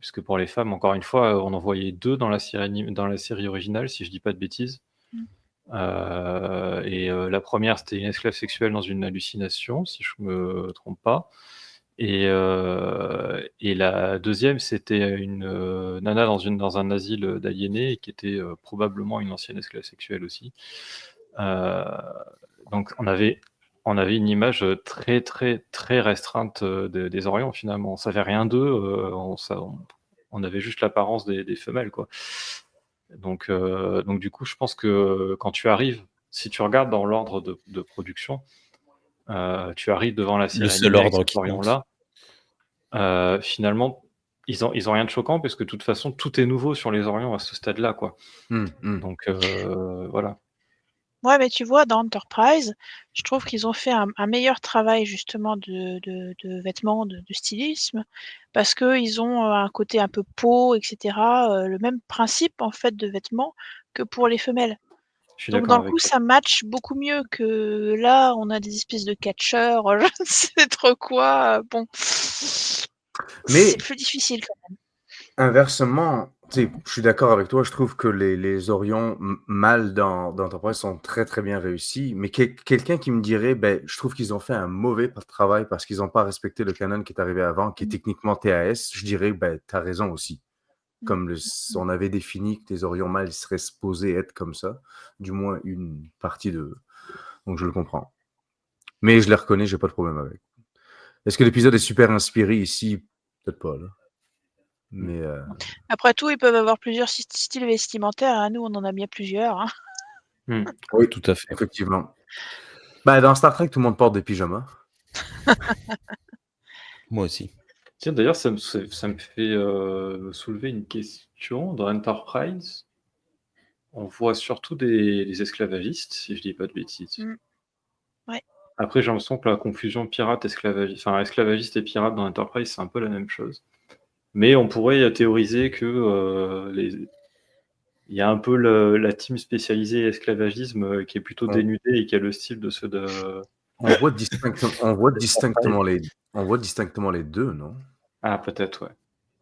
Puisque pour les femmes, encore une fois, on en voyait 2 dans la série originale, si je dis pas de bêtises. La première, c'était une esclave sexuelle dans une hallucination, si je me trompe pas. Et la deuxième, c'était une nana dans un asile d'aliénés, qui était probablement une ancienne esclave sexuelle aussi. Donc on avait une image très très très restreinte des Orions, finalement. On savait rien d'eux, on avait juste l'apparence des femelles, quoi. Donc du coup, je pense que quand tu arrives, si tu regardes dans l'ordre de production, tu arrives devant la série Le seul animée avec ordre cet qui compte. Orion-là. Finalement, ils ont rien de choquant parce que de toute façon, tout est nouveau sur les Orions à ce stade-là, quoi. Donc voilà. Ouais, mais tu vois, dans Enterprise, je trouve qu'ils ont fait un meilleur travail justement de vêtements, de stylisme, parce qu'ils ont un côté un peu peau, etc. Le même principe en fait de vêtements que pour les femelles. Je suis Donc d'accord dans le coup, avec toi. ça match beaucoup mieux que là, on a des espèces de catcheurs, je ne sais trop quoi. Bon, Mais c'est plus difficile quand même. inversement, tu sais, je suis d'accord avec toi, je trouve que les Orions mâles dans Enterprise sont très très bien réussis, mais quelqu'un qui me dirait, ben, je trouve qu'ils ont fait un mauvais travail parce qu'ils n'ont pas respecté le canon qui est arrivé avant, qui est techniquement TAS, je dirais, ben, t'as raison aussi. Comme on avait défini que les Orions mâles seraient supposés être comme ça, du moins une partie de... Donc je le comprends. Mais je les reconnais, j'ai pas de problème avec. Est-ce que l'épisode est super inspiré ici? Peut-être pas, là. Mais Après tout, ils peuvent avoir plusieurs styles vestimentaires. Hein. Nous, on en a bien plusieurs. Hein. oui, Tout à fait. effectivement. Ben, dans Star Trek, tout le monde porte des pyjamas. Moi aussi. Tiens, d'ailleurs, ça me fait me soulever une question. Dans Enterprise, on voit surtout des esclavagistes, si je dis pas de bêtises. Ouais. Après, j'ai l'impression que la confusion pirate-esclavagiste, enfin esclavagiste et pirate dans Enterprise, c'est un peu la même chose. Mais on pourrait théoriser que il y a un peu la team spécialisée esclavagisme qui est plutôt dénudée et qui a le style de ceux de... On voit distinctement les deux, non? Ah, peut-être, ouais.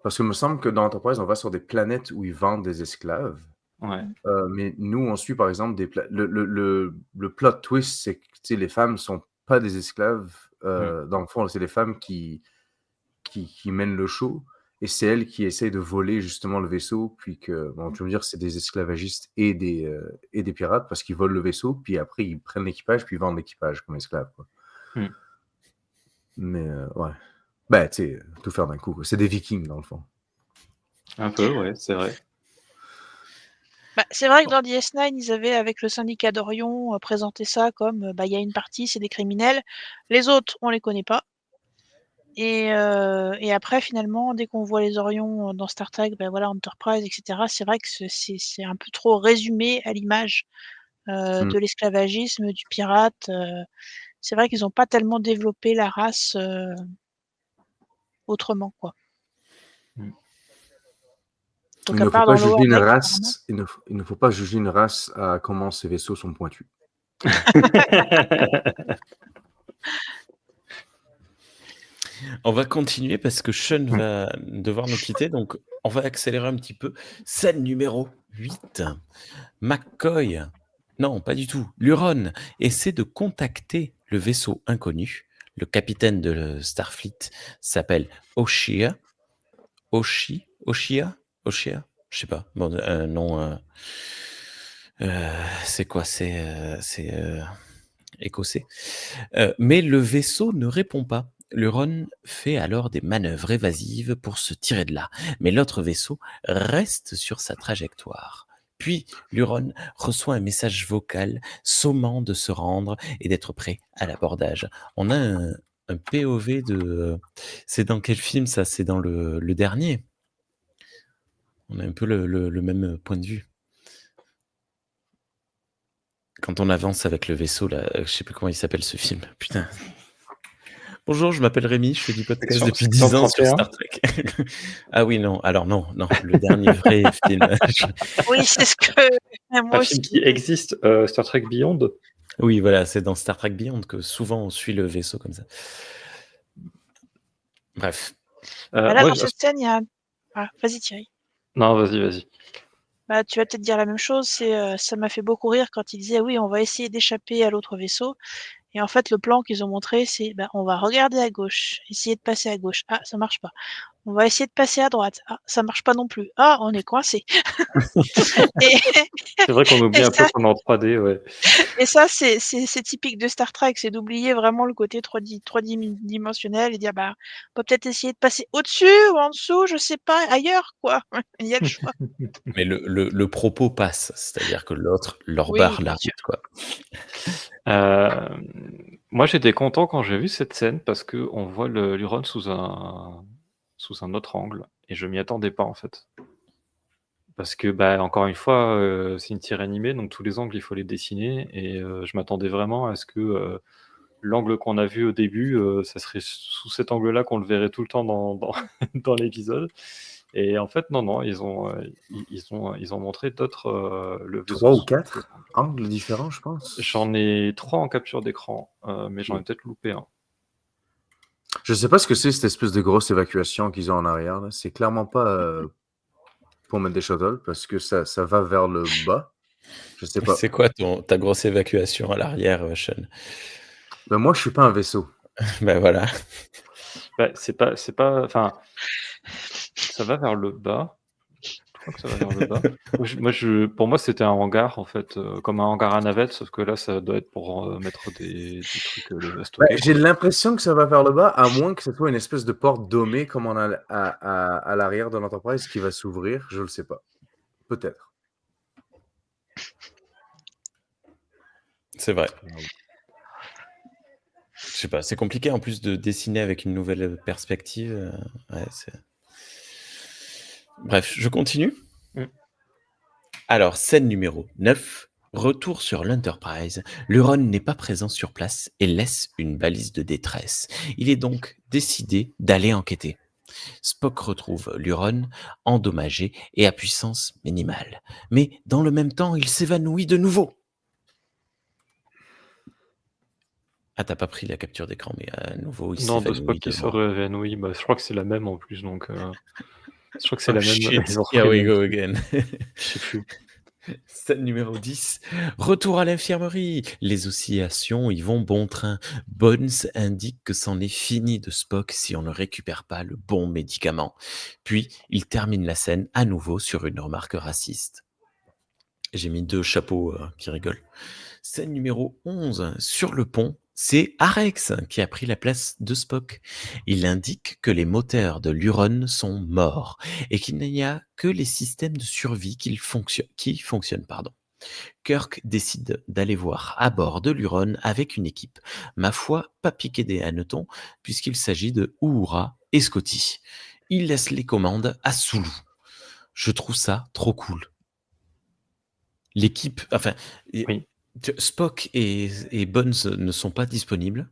Parce que me semble que dans Enterprise, on va sur des planètes où ils vendent des esclaves. Ouais. Mais nous, on suit par exemple le plot twist, c'est que les femmes sont pas des esclaves. Dans le fond, c'est les femmes qui mènent le show. Et c'est elles qui essayent de voler justement le vaisseau. Puis que, bon, tu veux me dire, c'est des esclavagistes et des pirates parce qu'ils volent le vaisseau. Puis après, ils prennent l'équipage puis ils vendent l'équipage comme esclaves. Quoi. Mais ouais. Ben, tu sais, tout faire d'un coup. C'est des vikings dans le fond. Un peu, ouais, c'est vrai. Bah, c'est vrai que dans DS9, ils avaient, avec le syndicat d'Orion, présenté ça comme il y a une partie, c'est des criminels. Les autres, on les connaît pas. Et après, finalement, dès qu'on voit les Orions dans Star Trek, voilà, Enterprise, etc., c'est vrai que c'est un peu trop résumé à l'image de l'esclavagisme, du pirate. C'est vrai qu'ils n'ont pas tellement développé la race autrement, quoi. Donc, Il ne faut pas juger une race à comment ses vaisseaux sont pointus. On va continuer parce que Sean va devoir nous quitter, donc on va accélérer un petit peu. Scène numéro 8. McCoy, non, pas du tout, Luron essaie de contacter le vaisseau inconnu. Le capitaine de Starfleet s'appelle Oshia. Oshia, je sais pas. Bon, nom. C'est quoi? C'est écossais. Mais le vaisseau ne répond pas. Luron fait alors des manœuvres évasives pour se tirer de là, mais l'autre vaisseau reste sur sa trajectoire. Puis Luron reçoit un message vocal sommant de se rendre et d'être prêt à l'abordage. On a un POV de... C'est dans quel film ça? C'est dans le dernier. On a un peu le même point de vue. Quand on avance avec le vaisseau, là, je sais plus comment il s'appelle ce film. Putain. Bonjour, je m'appelle Rémi, je fais du podcast depuis 10 ans sur Star Trek. Ah oui, non, alors non, le dernier vrai film. Oui, c'est ce que moi aussi. Film qui existe, Star Trek Beyond. Oui, voilà, c'est dans Star Trek Beyond que souvent on suit le vaisseau comme ça. Bref. Là, dans cette scène, il y a... Ah, vas-y Thierry. Non, vas-y. Bah, tu vas peut-être dire la même chose, ça m'a fait beaucoup rire quand il disait oui, on va essayer d'échapper à l'autre vaisseau. Et en fait, le plan qu'ils ont montré, c'est on va regarder à gauche, essayer de passer à gauche. Ah, ça marche pas. On va essayer de passer à droite. Ah, ça marche pas non plus. Ah, on est coincé. C'est vrai qu'on oublie un peu qu'on est en 3D, ouais. Et ça, c'est typique de Star Trek, c'est d'oublier vraiment le côté 3D-dimensionnel et dire on peut peut-être essayer de passer au-dessus ou en dessous, je sais pas, ailleurs, quoi. Il y a le choix. Mais le propos passe, c'est-à-dire que l'autre leur barre la route, quoi. Moi, j'étais content quand j'ai vu cette scène parce que on voit l'Huron sous un autre angle et je m'y attendais pas en fait. Parce que, bah, encore une fois, c'est une série animée, donc tous les angles, il faut les dessiner et je m'attendais vraiment à ce que, l'angle qu'on a vu au début, ça serait sous cet angle-là qu'on le verrait tout le temps dans dans l'épisode et en fait, non, ils ont montré d'autres, 3 ou sous d'autres 4 angles. angles différents, je pense. J'en ai 3 en capture d'écran, mais j'en ai peut-être loupé un. Je sais pas ce que c'est cette espèce de grosse évacuation qu'ils ont en arrière. Là. C'est clairement pas pour mettre des shuttles parce que ça va vers le bas. Je sais pas. C'est quoi ta grosse évacuation à l'arrière, Sean? Ben moi, je suis pas un vaisseau. Ben voilà. Bah, c'est pas enfin, ça va vers le bas. Je crois que ça va vers le bas. Pour moi, c'était un hangar, en fait, comme un hangar à navettes, sauf que là, ça doit être pour mettre des trucs à stocker. J'ai l'impression que ça va vers le bas, à moins que ce soit une espèce de porte domée comme on a à l'arrière de l'Enterprise qui va s'ouvrir. Je le sais pas. Peut-être. C'est vrai. Je sais pas, c'est compliqué en plus de dessiner avec une nouvelle perspective. Ouais, bref, je continue. Alors, scène numéro 9. Retour sur l'Enterprise. L'Huron n'est pas présent sur place et laisse une balise de détresse. Il est donc décidé d'aller enquêter. Spock retrouve l'Huron endommagé et à puissance minimale. Mais dans le même temps, il s'évanouit de nouveau. Ah, t'as pas pris la capture d'écran, mais à nouveau, il Non, de s'évanouit Spock qui de se mort. réévanouit, bah, je crois que c'est la même en plus, donc je crois que c'est Oh la même. shit, Ils ont here repris we le go même truc. again. Je sais plus. Scène numéro 10. Retour à l'infirmerie. Les oscillations y vont bon train. Bones indique que c'en est fini de Spock si on ne récupère pas le bon médicament. Puis, il termine la scène à nouveau sur une remarque raciste. J'ai mis 2 chapeaux qui rigolent. Scène numéro 11. Sur le pont, c'est Arex qui a pris la place de Spock. Il indique que les moteurs de l'Huron sont morts et qu'il n'y a que les systèmes de survie qui fonctionnent. Kirk décide d'aller voir à bord de l'Huron avec une équipe. Ma foi, pas piqué des hannetons, puisqu'il s'agit de Uhura et Scotty. Il laisse les commandes à Sulu. Je trouve ça trop cool. L'équipe, enfin, Oui. Spock et Bones ne sont pas disponibles.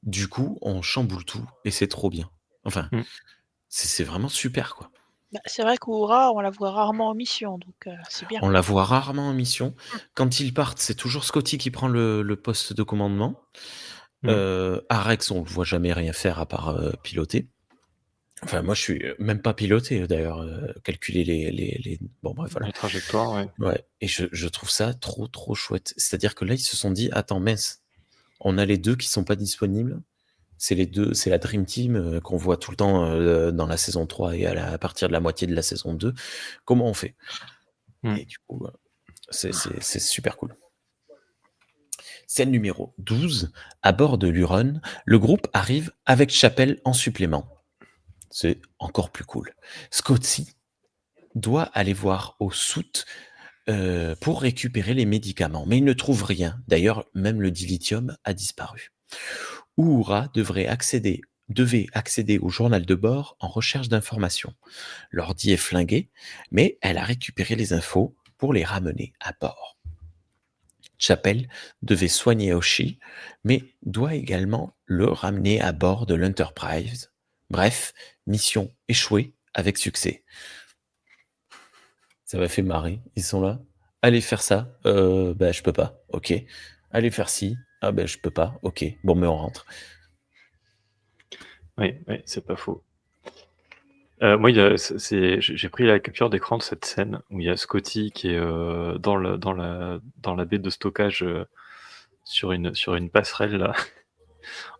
Du coup, on chamboule tout et c'est trop bien. Enfin, c'est vraiment super, quoi. Bah, c'est vrai qu'Oura, on la voit rarement en mission, donc c'est bien. On la voit rarement en mission. Quand ils partent, c'est toujours Scotty qui prend le poste de commandement. Arex, on le voit jamais rien faire à part piloter. Enfin, moi, je suis même pas piloté, d'ailleurs, calculer les... Bon, bref, voilà. Les trajectoires, ouais. Ouais, et je trouve ça trop, trop chouette. C'est-à-dire que là, ils se sont dit, attends, mince, on a les 2 qui sont pas disponibles. C'est la Dream Team qu'on voit tout le temps dans la saison 3 et à partir de la moitié de la saison 2. Comment on fait? Et du coup, c'est super cool. Scène numéro 12. À bord de l'Huron, le groupe arrive avec Chapelle en supplément. C'est encore plus cool. Scotty doit aller voir au soute pour récupérer les médicaments, mais il ne trouve rien. D'ailleurs, même le dilithium a disparu. Uhura devait accéder au journal de bord en recherche d'informations. L'ordi est flingué, mais elle a récupéré les infos pour les ramener à bord. Chapelle devait soigner Hoshi, mais doit également le ramener à bord de l'Enterprise. Bref, mission échouée avec succès. Ça m'a fait marrer. Ils sont là. Allez faire ça. Je peux pas. Ok. Allez faire ci. Ah je peux pas. Ok. Bon, mais on rentre. Oui, c'est pas faux. Moi, j'ai pris la capture d'écran de cette scène où il y a Scotty qui est dans la baie de stockage sur une passerelle là,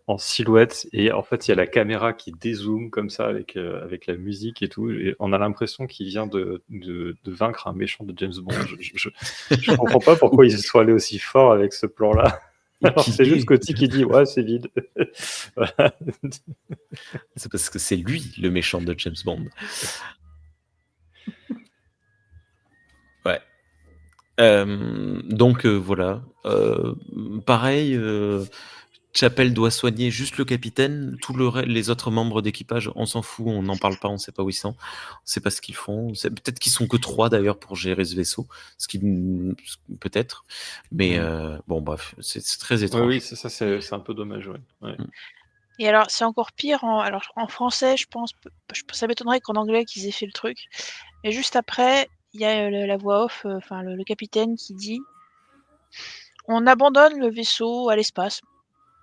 en silhouette, et en fait il y a la caméra qui dézoome comme ça avec la musique et tout, et on a l'impression qu'il vient de vaincre un méchant de James Bond. Je comprends pas pourquoi ils soient allés aussi fort avec ce plan là. Alors c'est juste Scotty qui dit ouais, c'est vide. Voilà. C'est parce que c'est lui le méchant de James Bond. Ouais. Donc voilà. Pareil, Chapel doit soigner juste le capitaine. Les autres membres d'équipage, on s'en fout, on n'en parle pas, on sait pas où ils sont, on sait pas ce qu'ils font. Peut-être qu'ils sont que 3 d'ailleurs pour gérer ce vaisseau, peut-être. Mais bon, bref, c'est très étrange. Oui, c'est un peu dommage. Ouais. Et alors, c'est encore pire. En français, je pense, ça m'étonnerait qu'en anglais qu'ils aient fait le truc. Mais juste après, il y a la voix off, le capitaine qui dit on abandonne le vaisseau à l'espace.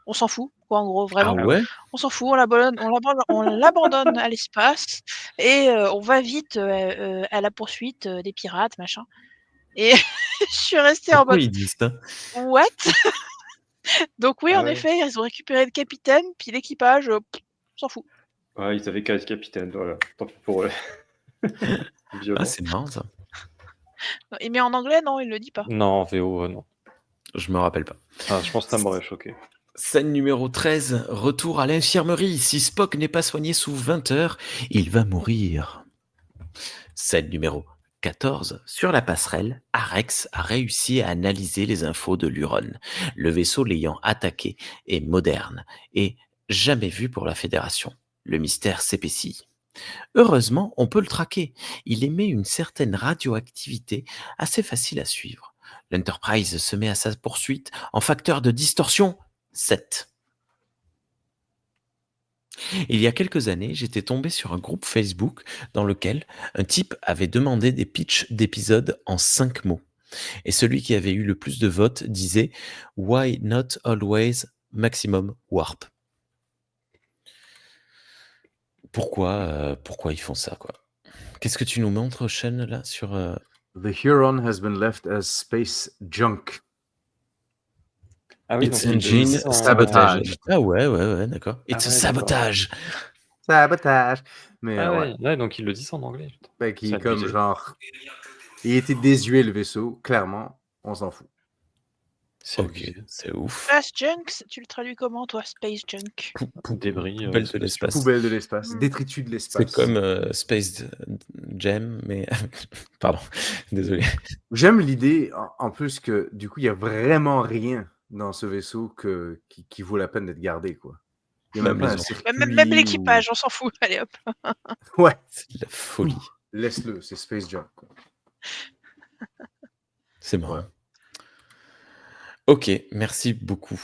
On s'en fout, quoi, en gros, vraiment. Ah ouais? On s'en fout, on l'abandonne à l'espace et on va vite à la poursuite des pirates, machin. Et je suis restée en Pourquoi mode ils disent ça? what? Donc oui, Ah en ouais. effet, ils ont récupéré le capitaine, puis l'équipage, on s'en fout. Ouais, ils avaient qu'à être capitaine, voilà. Tant pis pour eux. Violent. Ah, c'est marrant ça. Mais en anglais, non, il le dit pas. Non, en VO, non. Je me rappelle pas. Ah, je pense que ça m'aurait choqué. Scène numéro 13, retour à l'infirmerie. Si Spock n'est pas soigné sous 20 heures, il va mourir. Scène numéro 14, sur la passerelle, Arex a réussi à analyser les infos de l'Huron. Le vaisseau l'ayant attaqué est moderne et jamais vu pour la Fédération. Le mystère s'épaissit. Heureusement, on peut le traquer. Il émet une certaine radioactivité assez facile à suivre. L'Enterprise se met à sa poursuite en facteur de distorsion 7. Il y a quelques années, j'étais tombé sur un groupe Facebook dans lequel un type avait demandé des pitchs d'épisodes en 5 mots. Et celui qui avait eu le plus de votes disait « Why not always maximum warp ?» Pourquoi ils font ça, quoi? Qu'est-ce que tu nous montres, Sean, là, sur... The Huron has been left as space junk. Ah oui, It's donc ils engine disent en- sabotage. Ah ouais, d'accord. It's ouais, sabotage. Sabotage. Mais Ah ouais. ouais, donc ils le disent en anglais. putain. Fait qu'il C'est est comme abusé. genre. Il était désuet le vaisseau, clairement, on s'en fout. C'est Ok, abusé. c'est ouf. Space Junk, tu le traduis comment, toi, Space Junk? Débris. Poubelle de spatiaux. l'espace. Poubelle de l'espace, Mm. détritus de l'espace. C'est comme Space Jam, mais... Pardon, désolé. J'aime l'idée, en plus, que du coup, il n'y a vraiment rien dans ce vaisseau qui vaut la peine d'être gardé, quoi. Il n'y a Bah, même pas mais un ils ont- circuit. Même l'équipage, on s'en fout. Allez hop. Ouais, C'est de la folie. laisse-le, c'est Space Junk. quoi. C'est marrant. Ouais. Ok, merci beaucoup.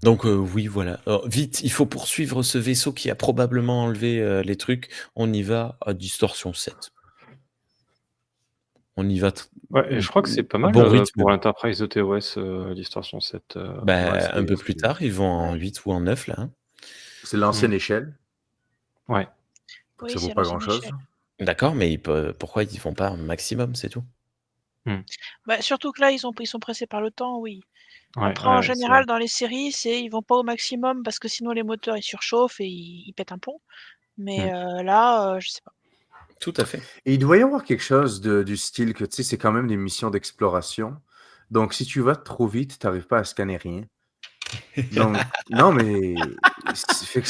Donc oui, voilà. Alors, vite, il faut poursuivre ce vaisseau qui a probablement enlevé les trucs. On y va à distorsion 7. On y va Ouais, et je crois que c'est pas mal bon rythme. pour l'Enterprise de TOS, distorsion 7. Ouais, un peu plus c'est- tard, ils vont en 8 ou en 9 là. hein. C'est l'ancienne échelle, Ouais. Oui, ça vaut c'est pas l'ancienne grand-chose. échelle. D'accord, mais pourquoi ils font pas un maximum, c'est tout? Bah, surtout que là, ils sont pressés par le temps, oui. Ouais, Après, en ouais, général, dans les séries, ils vont pas au maximum parce que sinon les moteurs ils surchauffent et ils pètent un plomb. Mais là, je sais pas. Tout à fait. Et il doit y avoir quelque chose du style que, tu sais, c'est quand même des missions d'exploration. Donc, si tu vas trop vite, tu n'arrives pas à scanner rien. Donc, non, mais fait que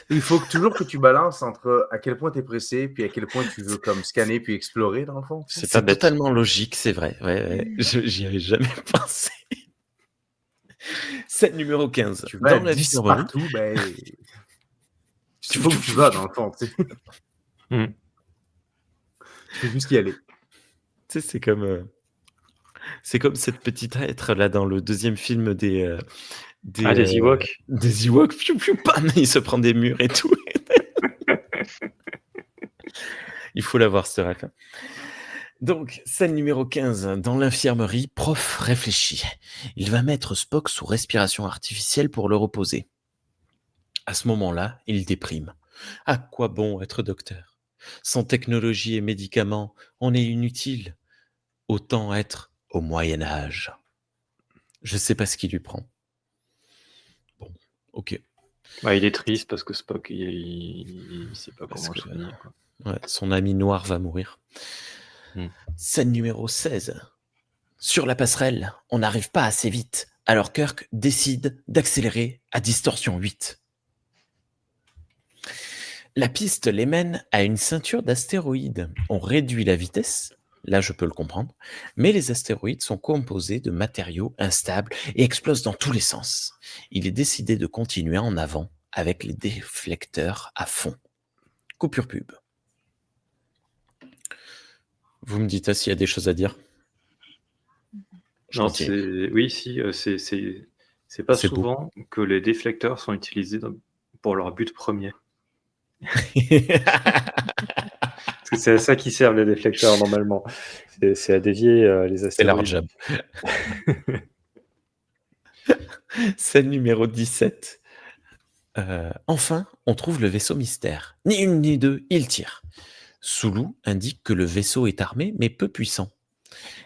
il faut toujours que tu balances entre à quel point tu es pressé, puis à quel point tu veux comme scanner puis explorer, dans le fond. tu sais. C'est pas bête. totalement logique, c'est vrai. Ouais. J'y avais jamais pensé. Scène numéro 15. Tu vas Dans à la 10 infirmerie. partout, ben. Il faut que tu vas, dans le fond. Tu sais. Tu peux juste y aller. Tu sais, c'est comme cette petite être là dans le deuxième film des Ewoks. Des Ewoks, piou, piou, bam, il se prend des murs et tout. Il faut l'avoir, ce ref. Donc, scène numéro 15. Dans l'infirmerie, prof réfléchit. Il va mettre Spock sous respiration artificielle pour le reposer. À ce moment-là, il déprime. À quoi bon être docteur? Sans technologie et médicaments, on est inutile. Autant être au Moyen-Âge. Je sais pas ce qui lui prend. Bon, ok. Bah, il est triste parce que Spock, il sait pas Parce comment que- le soigner. quoi. Ouais, son ami noir va mourir. Scène numéro 16. Sur la passerelle, on n'arrive pas assez vite. Alors Kirk décide d'accélérer à distorsion 8. La piste les mène à une ceinture d'astéroïdes. On réduit la vitesse Là, je peux le comprendre. Mais les astéroïdes sont composés de matériaux instables et explosent dans tous les sens. Il est décidé de continuer en avant avec les déflecteurs à fond. Coupure pub. Vous me dites s'il y a des choses à dire. Je Non, continue. oui, si, c'est pas C'est beau. souvent que les déflecteurs sont utilisés pour leur but premier. Parce que c'est à ça qu'ils servent les déflecteurs normalement. C'est à dévier les C'est leur astéroïdes. job. Scène numéro 17. Enfin, on trouve le vaisseau mystère. Ni une ni deux, il tire. Sulu indique que le vaisseau est armé mais peu puissant.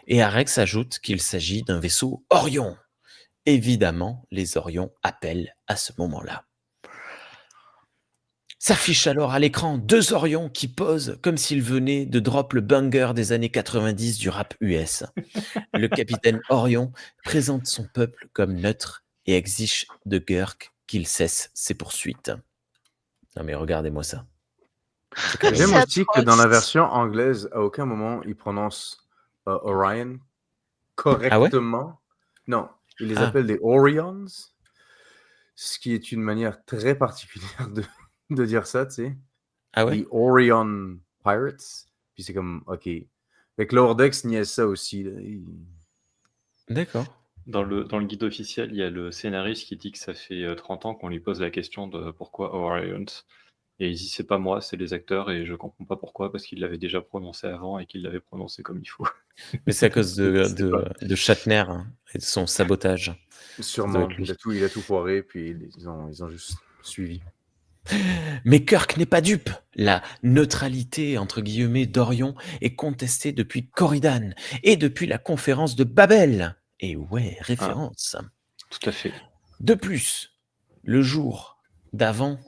Et Arex ajoute qu'il s'agit d'un vaisseau Orion. Évidemment, les Orions appellent à ce moment-là. S'affiche alors à l'écran 2 Orions qui posent comme s'ils venaient de drop le banger des années 90 du rap US. Le capitaine Orion présente son peuple comme neutre et exige de Kirk qu'il cesse ses poursuites. Non mais regardez-moi ça. C'est quand même- J'aime C'est aussi que dans la atroce. version anglaise, à aucun moment, ils prononcent Orion Ah ouais? correctement. Non, ils les Ah, appellent des Orions, ce qui est une manière très particulière de dire ça, tu sais. ah ouais? The Orion Pirates. Puis c'est comme, OK. Fait que Lordex niaise ça aussi. Là. D'accord. Dans le guide officiel, il y a le scénariste qui dit que ça fait 30 ans qu'on lui pose la question de pourquoi Orions. Et il dit c'est pas moi, c'est les acteurs et je comprends pas pourquoi parce qu'il l'avait déjà prononcé avant et qu'il l'avait prononcé comme il faut. Mais c'est à cause Je sais pas. de Shatner et de son sabotage. Ça doit Sûrement. être lui. Il a tout foiré, puis ils ont juste suivi. Mais Kirk n'est pas dupe. La neutralité, entre guillemets, d'Orion est contestée depuis Corridan et depuis la conférence de Babel. Et ouais, référence. Tout à fait. De plus, le jour d'avant,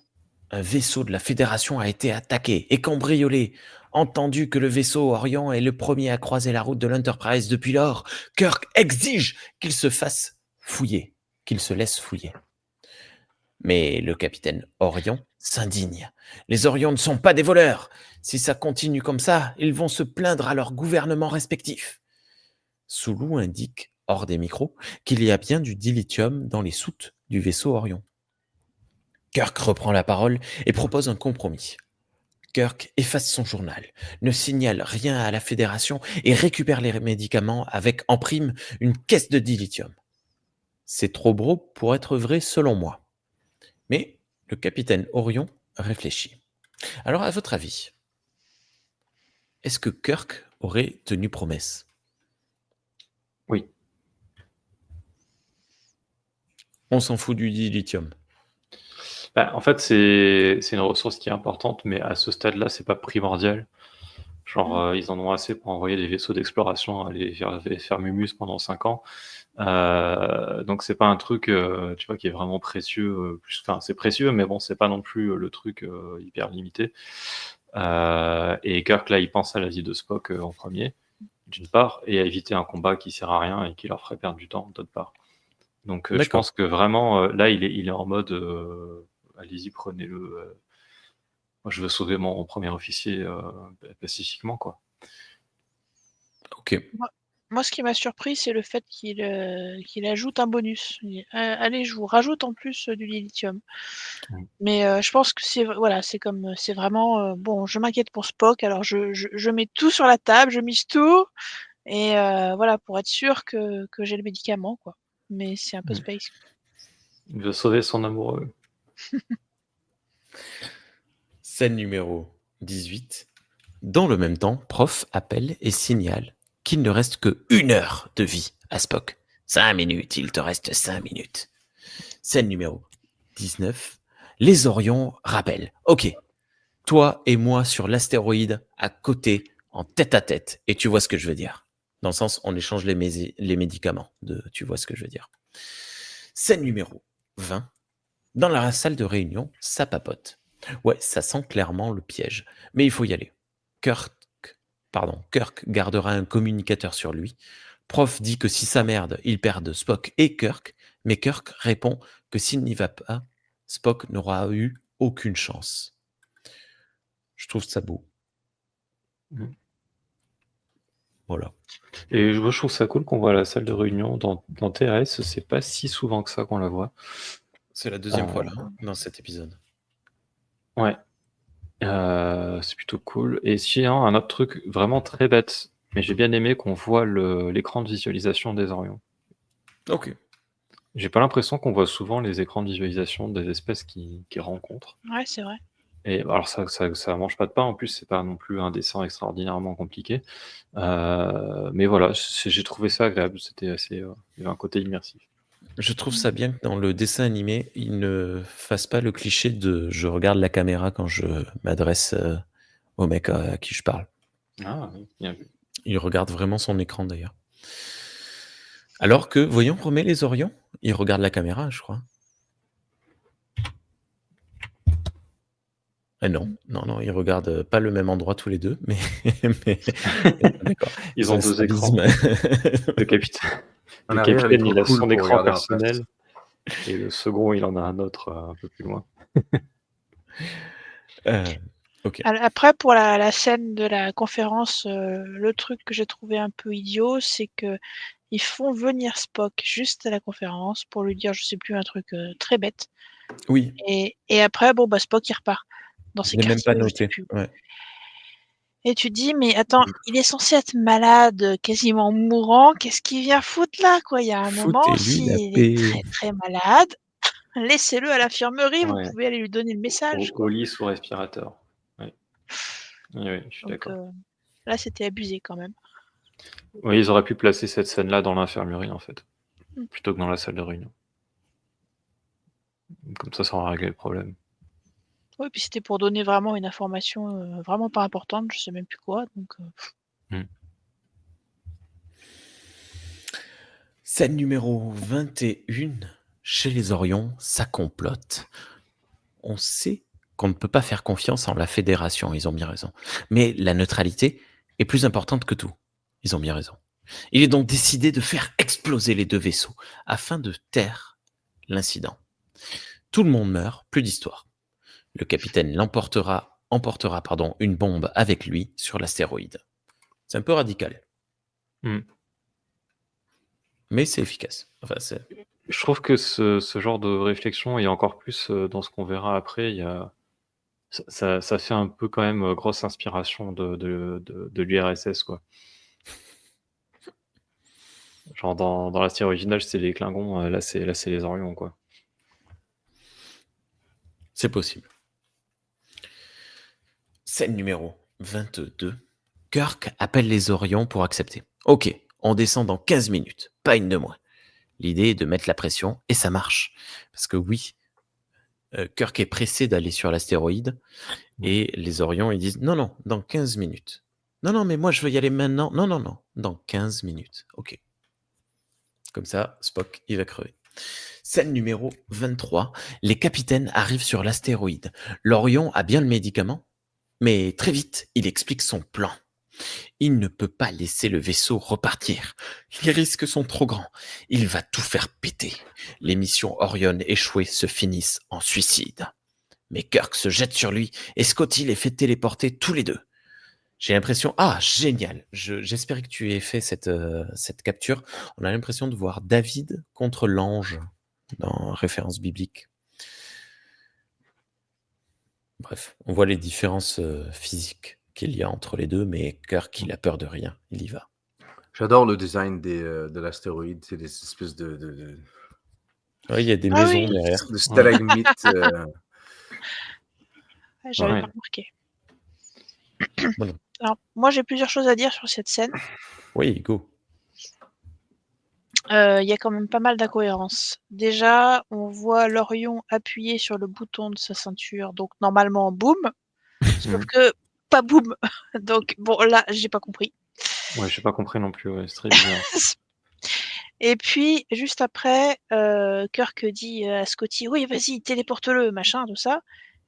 un vaisseau de la Fédération a été attaqué et cambriolé. Entendu que le vaisseau Orion est le premier à croiser la route de l'Enterprise depuis lors, Kirk exige qu'il se fasse fouiller, qu'il se laisse fouiller. Mais le capitaine Orion s'indigne. Les Orions ne sont pas des voleurs. Si ça continue comme ça, ils vont se plaindre à leurs gouvernements respectifs. Sulu indique, hors des micros, qu'il y a bien du dilithium dans les soutes du vaisseau Orion. Kirk reprend la parole et propose un compromis. Kirk efface son journal, ne signale rien à la Fédération et récupère les médicaments avec en prime une caisse de dilithium. C'est trop gros pour être vrai selon moi. Mais le capitaine Orion réfléchit. Alors, à votre avis, est-ce que Kirk aurait tenu promesse? Oui. On s'en fout du dilithium. Bah, en fait, c'est une ressource qui est importante, mais à ce stade-là, c'est pas primordial. Genre, ils en ont assez pour envoyer des vaisseaux d'exploration aller faire Mumus pendant 5 ans. Donc c'est pas un truc, tu vois, qui est vraiment précieux. Enfin, c'est précieux, mais bon, c'est pas non plus le truc hyper limité. Et Kirk, là, il pense à la vie de Spock en premier, d'une part, et à éviter un combat qui sert à rien et qui leur ferait perdre du temps, d'autre part. Donc je D'accord. pense que vraiment, là, il est en mode, allez-y, prenez-le. Moi, je veux sauver mon premier officier pacifiquement, quoi. Ok. Moi, ce qui m'a surpris, c'est le fait qu'il ajoute un bonus. Il dit, allez, je vous rajoute en plus du lithium. Mais je pense que c'est vraiment bon. Je m'inquiète pour Spock, alors je mets tout sur la table, je mise tout, et voilà, pour être sûr que j'ai le médicament, quoi. Mais c'est un peu space. Il veut sauver son amoureux. Scène numéro 18. Dans le même temps, Prof appelle et signale qu'il ne reste que 1 heure de vie à Spock. 5 minutes, il te reste 5 minutes. Scène numéro 19. Les Orions rappellent. Ok, toi et moi sur l'astéroïde, à côté, en tête à tête. Et tu vois ce que je veux dire. Dans le sens, on échange les médicaments. Tu vois ce que je veux dire. Scène numéro 20. Dans la salle de réunion, ça papote. Ouais, ça sent clairement le piège. Mais il faut y aller. Kirk gardera un communicateur sur lui. Prof dit que si ça merde, ils perdent Spock et Kirk. Mais Kirk répond que s'il n'y va pas, Spock n'aura eu aucune chance. Je trouve ça beau. Voilà. Et moi, je trouve ça cool qu'on voit la salle de réunion dans TRS. C'est pas si souvent que ça qu'on la voit. C'est la deuxième fois là, dans cet épisode. Ouais. C'est plutôt cool. Et sinon, un autre truc vraiment très bête, mais j'ai bien aimé qu'on voit l'écran de visualisation des Orions. Ok. J'ai pas l'impression qu'on voit souvent les écrans de visualisation des espèces qu'ils rencontrent. Ouais, c'est vrai. Et alors ça mange pas de pain, en plus c'est pas non plus un dessin extraordinairement compliqué. Mais voilà, j'ai trouvé ça agréable, c'était assez, il y avait un côté immersif. Je trouve ça bien que dans le dessin animé, il ne fasse pas le cliché de je regarde la caméra quand je m'adresse au mec à qui je parle. Ah oui, bien vu. Il regarde vraiment son écran d'ailleurs. Alors que, voyons, Romet les Orions, il regarde la caméra, je crois. Non, ils regardent pas le même endroit tous les deux, mais d'accord. Ils ont deux écrans. Le capitaine, En arrière, il a cool son pour écran regarder en face. personnel, et le second, il en a un autre un peu plus loin. Ok. Après, pour la scène de la conférence, le truc que j'ai trouvé un peu idiot, c'est que ils font venir Spock juste à la conférence pour lui dire, je sais plus, un truc très bête. Oui. Et après, bon, bah, Spock, il repart dans ses Je l'ai même quartiers, pas je sais noté. plus. Ouais. Et tu te dis, mais attends, il est censé être malade, quasiment mourant, qu'est-ce qu'il vient foutre là, quoi? Il y a un moment, Foutez-lui la s'il paix. est très, très malade, laissez-le à l'infirmerie, vous Ouais. pouvez aller lui donner le message, Au quoi. lit sous respirateur. Ouais. Oui, je suis Donc, d'accord. là, c'était abusé quand même. Oui, ils auraient pu placer cette scène-là dans l'infirmerie, en fait, plutôt que dans la salle de réunion. Comme ça aurait réglé le problème. Oui, puis c'était pour donner vraiment une information vraiment pas importante, je sais même plus quoi. Donc, Scène numéro 21. Chez les Orions, ça complote. On sait qu'on ne peut pas faire confiance en la Fédération, ils ont bien raison. Mais la neutralité est plus importante que tout. Ils ont bien raison. Il est donc décidé de faire exploser les deux vaisseaux afin de taire l'incident. Tout le monde meurt, plus d'histoire. Le capitaine emportera une bombe avec lui sur l'astéroïde. C'est un peu radical. Mais c'est efficace. Enfin, je trouve que ce genre de réflexion, et encore plus dans ce qu'on verra après, il y a... ça fait un peu quand même grosse inspiration de l'URSS, quoi. Genre dans la série originale, c'est les Klingons, là c'est les Orions, quoi. C'est possible. Scène numéro 22. Kirk appelle les Orions pour accepter. Ok, on descend dans 15 minutes, pas une de moins. L'idée est de mettre la pression, et ça marche. Parce que oui, Kirk est pressé d'aller sur l'astéroïde, et les Orions, ils disent non, dans 15 minutes. Non, mais moi je veux y aller maintenant. Non, dans 15 minutes. Ok. Comme ça, Spock, il va crever. Scène numéro 23. Les capitaines arrivent sur l'astéroïde. L'Orion a bien le médicament, mais très vite, il explique son plan. Il ne peut pas laisser le vaisseau repartir. Les risques sont trop grands. Il va tout faire péter. Les missions Orion échouées se finissent en suicide. Mais Kirk se jette sur lui et Scotty les fait téléporter tous les deux. J'ai l'impression... Ah, génial. J'espérais que tu aies fait cette capture. On a l'impression de voir David contre l'ange dans référence biblique. Bref, on voit les différences physiques qu'il y a entre les deux, mais Kirk, il a peur de rien. Il y va. J'adore le design de l'astéroïde. C'est des espèces de... Oui, il y a des maisons derrière. De stalagmites. J'avais pas remarqué. Alors, moi, j'ai plusieurs choses à dire sur cette scène. Oui, go. Il y a quand même pas mal d'incohérences. Déjà, on voit l'Orion appuyer sur le bouton de sa ceinture, donc normalement, boum. Sauf que, pas boum. Donc, bon, là, j'ai pas compris. Ouais, j'ai pas compris non plus, ouais, c'est très bizarre. Et puis, juste après, Kirk dit à Scotty, oui, vas-y, téléporte-le, machin, tout ça.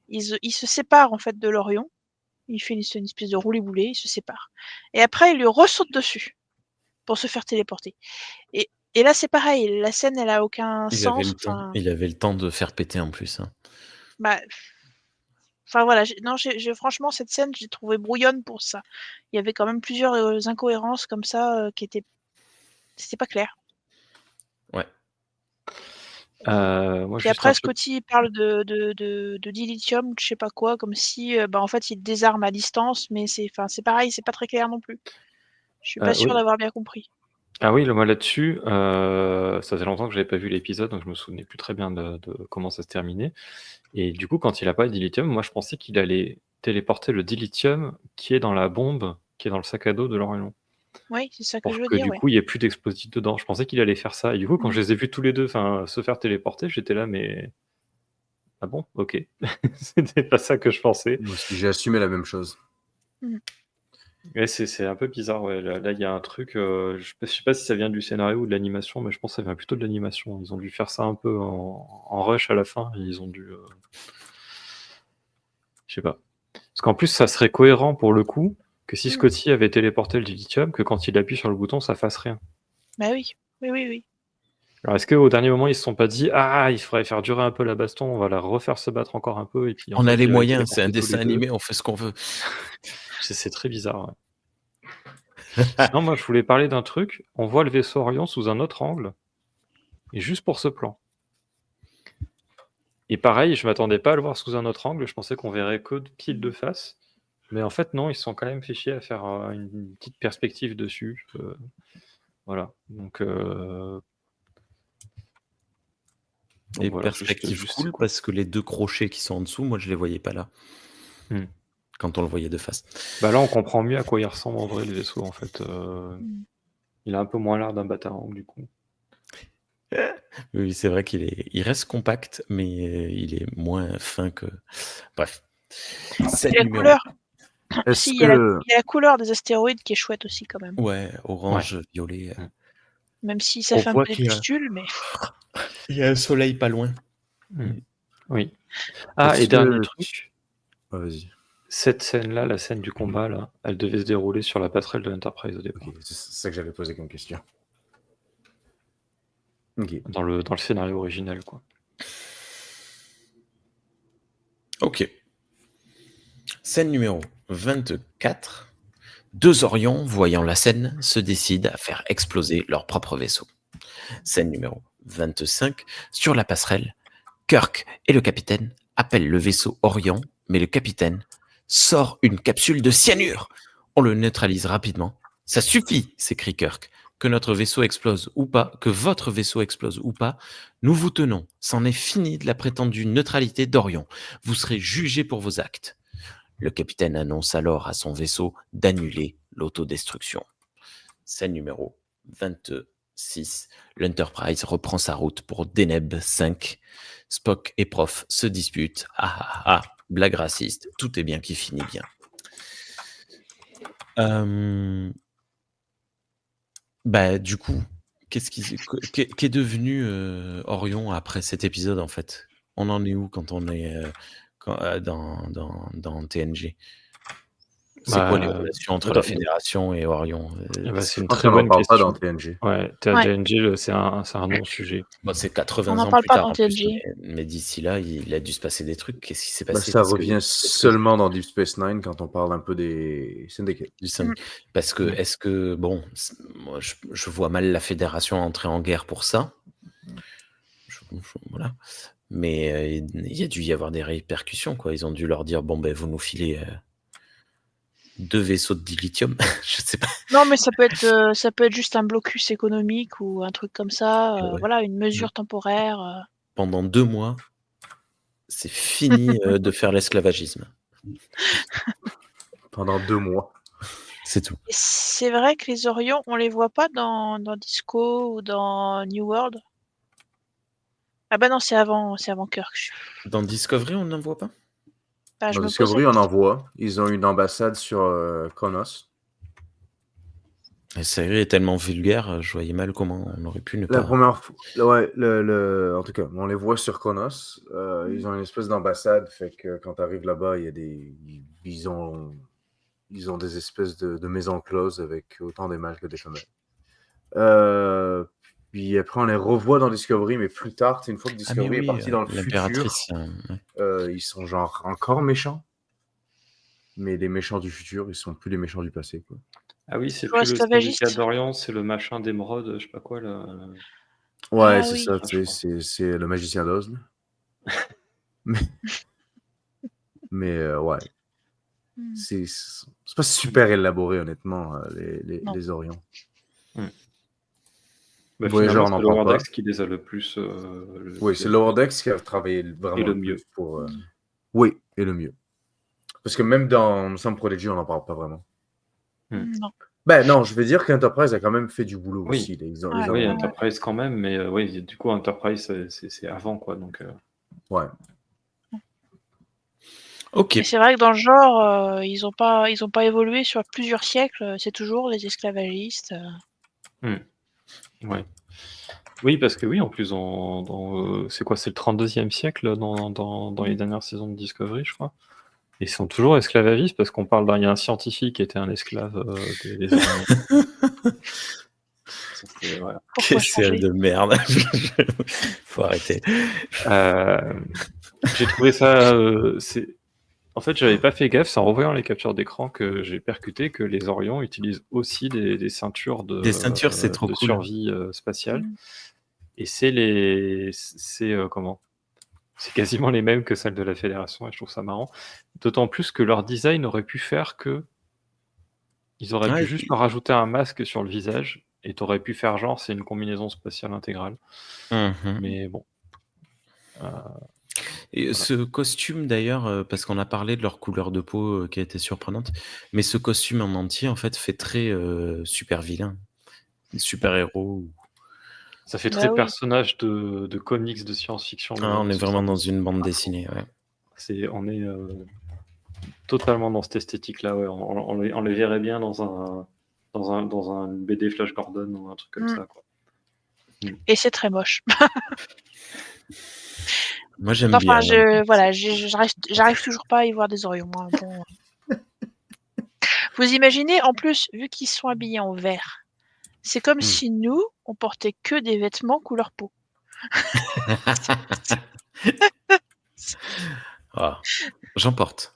Il se sépare, en fait, de l'Orion. Il fait une espèce de roulé-boulé, il se sépare. Et après, il lui ressaute dessus pour se faire téléporter. Et là, c'est pareil, la scène, elle a aucun sens. Il avait le temps de faire péter en plus. Hein. Bah, Enfin voilà, franchement, cette scène, j'ai trouvé brouillonne pour ça. Il y avait quand même plusieurs incohérences comme ça qui étaient. C'était pas clair. Ouais. Moi, Puis juste après, un truc. Scotty parle de dilithium, je sais pas quoi, comme si en fait il désarme à distance, mais c'est pareil, c'est pas très clair non plus. Je suis pas sûre Oui. d'avoir bien compris. Ah oui, moi là-dessus, ça faisait longtemps que j'avais pas vu l'épisode, donc je me souvenais plus très bien de comment ça se terminait. Et du coup, quand il a parlé de dilithium, moi je pensais qu'il allait téléporter le dilithium qui est dans la bombe, qui est dans le sac à dos de l'Orion. Oui, c'est ça que Pour je veux que dire, du ouais. coup, il n'y ait plus d'explosifs dedans. Je pensais qu'il allait faire ça. Et du coup, quand Mhm. je les ai vus tous les deux se faire téléporter, j'étais là, mais. Ah bon? Ok. C'était pas ça que je pensais. Moi aussi, j'ai assumé la même chose. Ouais, c'est un peu bizarre, ouais. Là, il y a un truc, je sais pas si ça vient du scénario ou de l'animation, mais je pense que ça vient plutôt de l'animation. Ils ont dû faire ça un peu en rush à la fin, et ils ont dû. Je sais pas. Parce qu'en plus, ça serait cohérent pour le coup que si Scotty avait téléporté le dilithium, que quand il appuie sur le bouton, ça fasse rien. Bah oui, oui. Alors, est-ce qu'au dernier moment, ils se sont pas dit, ah, il faudrait faire durer un peu la baston, on va la refaire se battre encore un peu, et puis en On a fait, les il avait moyens, c'est un téléporté tous dessin les deux. animé, on fait ce qu'on veut. C'est très bizarre, ouais. Sinon, moi, je voulais parler d'un truc. On voit le vaisseau Orion sous un autre angle, et juste pour ce plan. Et pareil, je m'attendais pas à le voir sous un autre angle, je pensais qu'on verrait que pile de face. Mais en fait, non, ils se sont quand même fait chier à faire une petite perspective dessus. Voilà. Donc, Et voilà, perspective juste cool, cool. parce que les deux crochets qui sont en dessous, moi je les voyais pas là. Quand on le voyait de face. Bah là, on comprend mieux à quoi il ressemble en vrai le vaisseau, en fait. Il a un peu moins l'air d'un Batarang, du coup. Oui, c'est vrai il reste compact, mais il est moins fin que. Bref. Et la numéro. couleur. Est-ce Si, il y a que. la couleur des astéroïdes qui est chouette aussi quand même. Ouais, orange, violet. Même si ça On fait un voit peu des qu'il y a- pustules, mais. Il y a un soleil pas loin. Oui. Ah, Est-ce et dernier que- truc, Ah, vas-y. cette scène-là, la scène du combat, là, elle devait se dérouler sur la passerelle de l'Enterprise au départ. Ok, c'est ça que j'avais posé comme question. Ok. Dans le scénario original, quoi. Ok. Scène numéro 24. Deux Orions, voyant la scène, se décident à faire exploser leur propre vaisseau. Scène numéro 25. Sur la passerelle, Kirk et le capitaine appellent le vaisseau Orion, mais le capitaine sort une capsule de cyanure. On le neutralise rapidement. Ça suffit, s'écrie Kirk. Que notre vaisseau explose ou pas, que votre vaisseau explose ou pas, nous vous tenons. C'en est fini de la prétendue neutralité d'Orion. Vous serez jugé pour vos actes. Le capitaine annonce alors à son vaisseau d'annuler l'autodestruction. Scène numéro 26. L'Enterprise reprend sa route pour Deneb 5. Spock et Prof se disputent. Blague raciste. Tout est bien qui finit bien. Du coup, qu'est-ce qui est devenu Orion après cet épisode en fait? On en est où quand on est dans TNG? C'est quoi les relations entre la Fédération et Orion? C'est une Je pense très qu'on n'en bonne parle pas question. dans TNG. Ouais, TNG, c'est un non-sujet. C'est 80 On n'en ans parle plus pas tard dans en plus, TNG. mais d'ici là, il a dû se passer des trucs. Qu'est-ce qui s'est passé? Ça Parce que- revient seulement dans Deep Space Nine quand on parle un peu des syndicates. du syndicat. Parce que, est-ce que, bon, moi, je vois mal la Fédération entrer en guerre pour ça. Voilà. Mais il y a dû y avoir des répercussions, quoi. Ils ont dû leur dire, bon, vous nous filez 2 vaisseaux de dilithium. Je sais pas. Non, mais ça peut être juste un blocus économique ou un truc comme ça. Ouais. Voilà, une mesure temporaire. Pendant 2 mois, c'est fini de faire l'esclavagisme. Pendant 2 mois. C'est tout. Et c'est vrai que les Orions, on les voit pas dans Disco ou dans New World. Ah bah non, c'est avant Kirk. Dans Discovery, on n'en voit pas? Ah, je Dans me Discovery, pose on la en voit. Ils ont une ambassade sur Kronos. La série est tellement vulgaire, je voyais mal comment on aurait pu ne La pas. première fois, ouais, en tout cas, on les voit sur Kronos. Ils ont une espèce d'ambassade, fait que quand tu arrives là-bas, il y a ils ont des espèces de maisons closes avec autant des mâles que des femelles. Puis après, on les revoit dans Discovery, mais plus tard, une fois que Ah mais Discovery est oui, parti dans le futur, l'impératrice. ils sont genre encore méchants. Mais les méchants du futur, ils sont plus les méchants du passé, quoi. Ah oui, c'est Toujours plus le esclavagiste. syndicat d'Orient, c'est le machin d'émeraude, je sais pas quoi, là. Ouais, Ah c'est oui. ça, Ah, je tu crois. sais, c'est le magicien d'Oz, là. Mais ouais, Hmm. c'est pas super élaboré, honnêtement, Non. les Orions. Bah, Voyageur, finalement, on c'est n'en parle Lower pas. Decks qui les a le plus. Oui, c'est Lower Decks qui a travaillé Et vraiment le le mieux. plus pour... Oui, et le mieux. Parce que même dans Sam Prodigy, on n'en parle pas vraiment. Non. Ben non, je veux dire qu'Enterprise a quand même fait du boulot Oui. aussi. Là. Ils ont, Ouais. ils Oui, ont- Enterprise quand même, mais oui, du coup, Enterprise, c'est avant, quoi. Donc, Ouais. Ok. Et c'est vrai que dans le genre, ils ont pas évolué sur plusieurs siècles. C'est toujours les esclavagistes. ouais. Oui, parce que oui, en plus, c'est quoi? C'est le 32e siècle dans les dernières saisons de Discovery, je crois. Et ils sont toujours esclavagistes parce qu'on parle il y a un scientifique qui était un esclave des Orions. Ça, c'était- voilà. Pourquoi Quelle série changer? de merde. Faut arrêter. J'ai trouvé ça. En fait, j'avais pas fait gaffe, c'est en revoyant les captures d'écran que j'ai percuté que les Orions utilisent aussi des ceintures Des ceintures, c'est trop de cool. survie spatiale. Mm. Et comment? C'est quasiment les mêmes que celles de la Fédération, et je trouve ça marrant. D'autant plus que leur design aurait pu faire que ils auraient Ouais, pu juste leur rajouter un masque sur le visage, et t'aurais pu faire genre c'est une combinaison spatiale intégrale. Mhm. Mais bon. Et ce costume d'ailleurs, parce qu'on a parlé de leur couleur de peau qui a été surprenante, mais ce costume en entier en fait fait très super vilain, super héros. Ça fait Bah très oui. personnage de comics de science-fiction. On est ce vraiment truc. dans une bande dessinée. Ouais. On est totalement dans cette esthétique-là. Ouais. On les verrait bien dans un BD Flash Gordon ou un truc comme ça. Quoi. Et c'est très moche. Moi j'aime Enfin, bien. voilà, j'arrive toujours pas à y voir des Orions. Hein. Bon. Vous imaginez, en plus, vu qu'ils sont habillés en vert, c'est comme si nous, on portait que des vêtements couleur peau. Ah, j'emporte.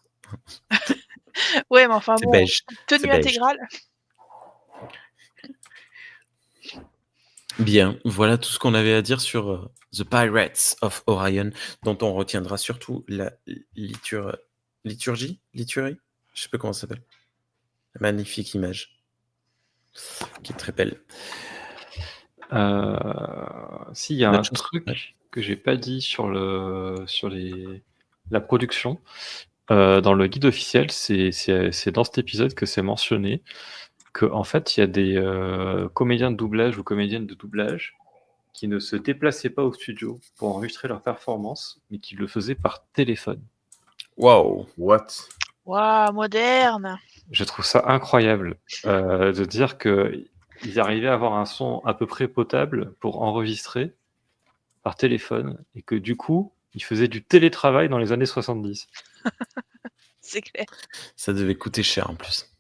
Ouais, mais enfin C'est bon, beige. tenue C'est beige. intégrale. Bien, voilà tout ce qu'on avait à dire sur The Pirates of Orion, dont on retiendra surtout la liturgie, je sais pas comment ça s'appelle. La magnifique image, qui est très belle. S'il y a un truc que j'ai pas dit sur la production, dans le guide officiel, c'est dans cet épisode que c'est mentionné qu'en fait, il y a des comédiens de doublage ou comédiennes de doublage qui ne se déplaçaient pas au studio pour enregistrer leur performance, mais qui le faisaient par téléphone. Wow. What? Waouh, moderne. Je trouve ça incroyable de dire qu'ils arrivaient à avoir un son à peu près potable pour enregistrer par téléphone et que du coup, ils faisaient du télétravail dans les années 70. C'est clair. Ça devait coûter cher en plus.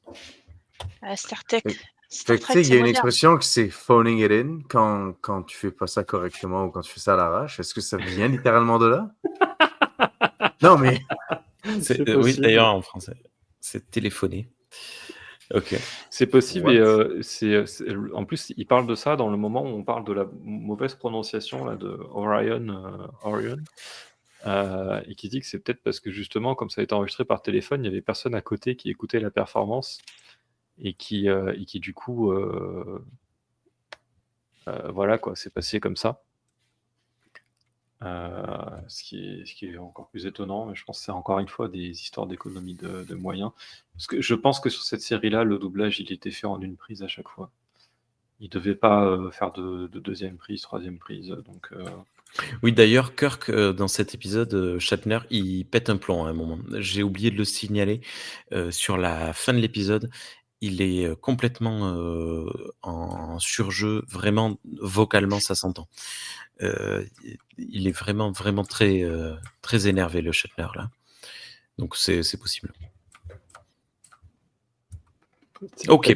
Star Trek, Fait que, tu sais, il y a une expression que c'est phoning it in quand tu fais pas ça correctement ou quand tu fais ça à l'arrache. Est-ce que ça vient littéralement de là? Non, mais. Oui, d'ailleurs, en français, c'est téléphoner. Ok. C'est possible. Et en plus, il parle de ça dans le moment où on parle de la mauvaise prononciation là, de Orion. Et qui dit que c'est peut-être parce que justement, comme ça a été enregistré par téléphone, il y avait personne à côté qui écoutait la performance et qui du coup, voilà quoi, c'est passé comme ça. Ce qui est encore plus étonnant, mais je pense que c'est encore une fois des histoires d'économie de moyens. Parce que je pense que sur cette série-là, le doublage, il était fait en une prise à chaque fois. Il ne devait pas faire de deuxième prise, troisième prise. Donc, Oui, d'ailleurs, Kirk, dans cet épisode, Shatner, il pète un plomb à un moment. J'ai oublié de le signaler. Sur la fin de l'épisode, il est complètement en surjeu, vraiment vocalement, ça s'entend. Il est vraiment très, très énervé, le Shatner, là. Donc c'est possible. Ok,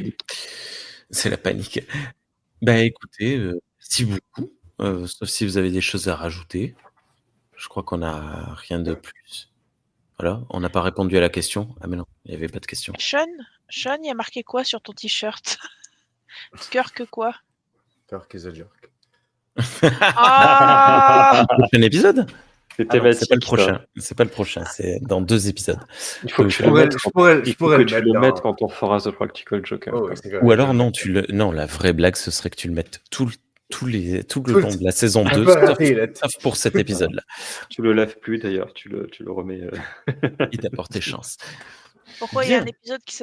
c'est la panique. Bah écoutez, Merci beaucoup. Sauf si vous avez des choses à rajouter. Je crois qu'on n'a rien de plus. Voilà, on n'a pas répondu à la question. Ah mais non, il n'y avait pas de question. Sean, il y a marqué quoi sur ton t-shirt? Cœur que quoi? Kirk is a jerk. Ah Prochain épisode? C'est Ah non, c'est pas le thématique, ça. prochain. C'est pas le prochain. C'est dans 2 épisodes. Il faut que Je tu le pourrais- mettes je quand- pourrais- je il faut pourrais que le tu mettre le dans- mettes quand on fera The Practical Joker. Oh, quoi. oui, c'est correct. Ou alors non, non, la vraie blague, ce serait que tu le mettes tout le Tout long le- de la saison Un 2, peu raté, là. sauf pour cet épisode-là. Tu le laves plus d'ailleurs, tu le remets. Il t'a porté chance. Pourquoi il y a un Bien. épisode qui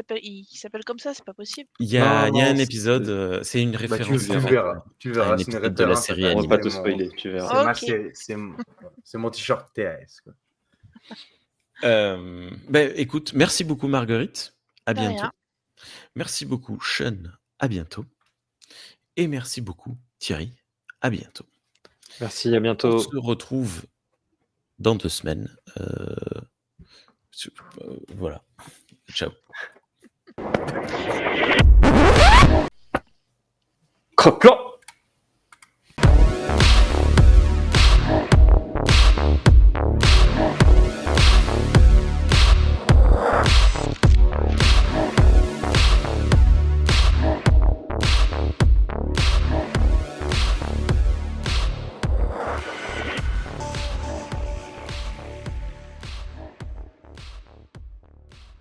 s'appelle comme ça? C'est pas possible. Il y a Non, un non, épisode, c'est une Bah, référence. tu en fait, verras. Tu verras. un C'est une épisode de la référence. série On va animée. pas te spoiler, tu verras. C'est ma Ok. série- c'est mon t-shirt TAS. Quoi. Écoute, merci beaucoup Marguerite. À De bientôt. rien. Merci beaucoup Sean. À bientôt. Et merci beaucoup Thierry. À bientôt. Merci, à On bientôt. se retrouve dans 2 semaines. Voilà. Ciao. Croque-plan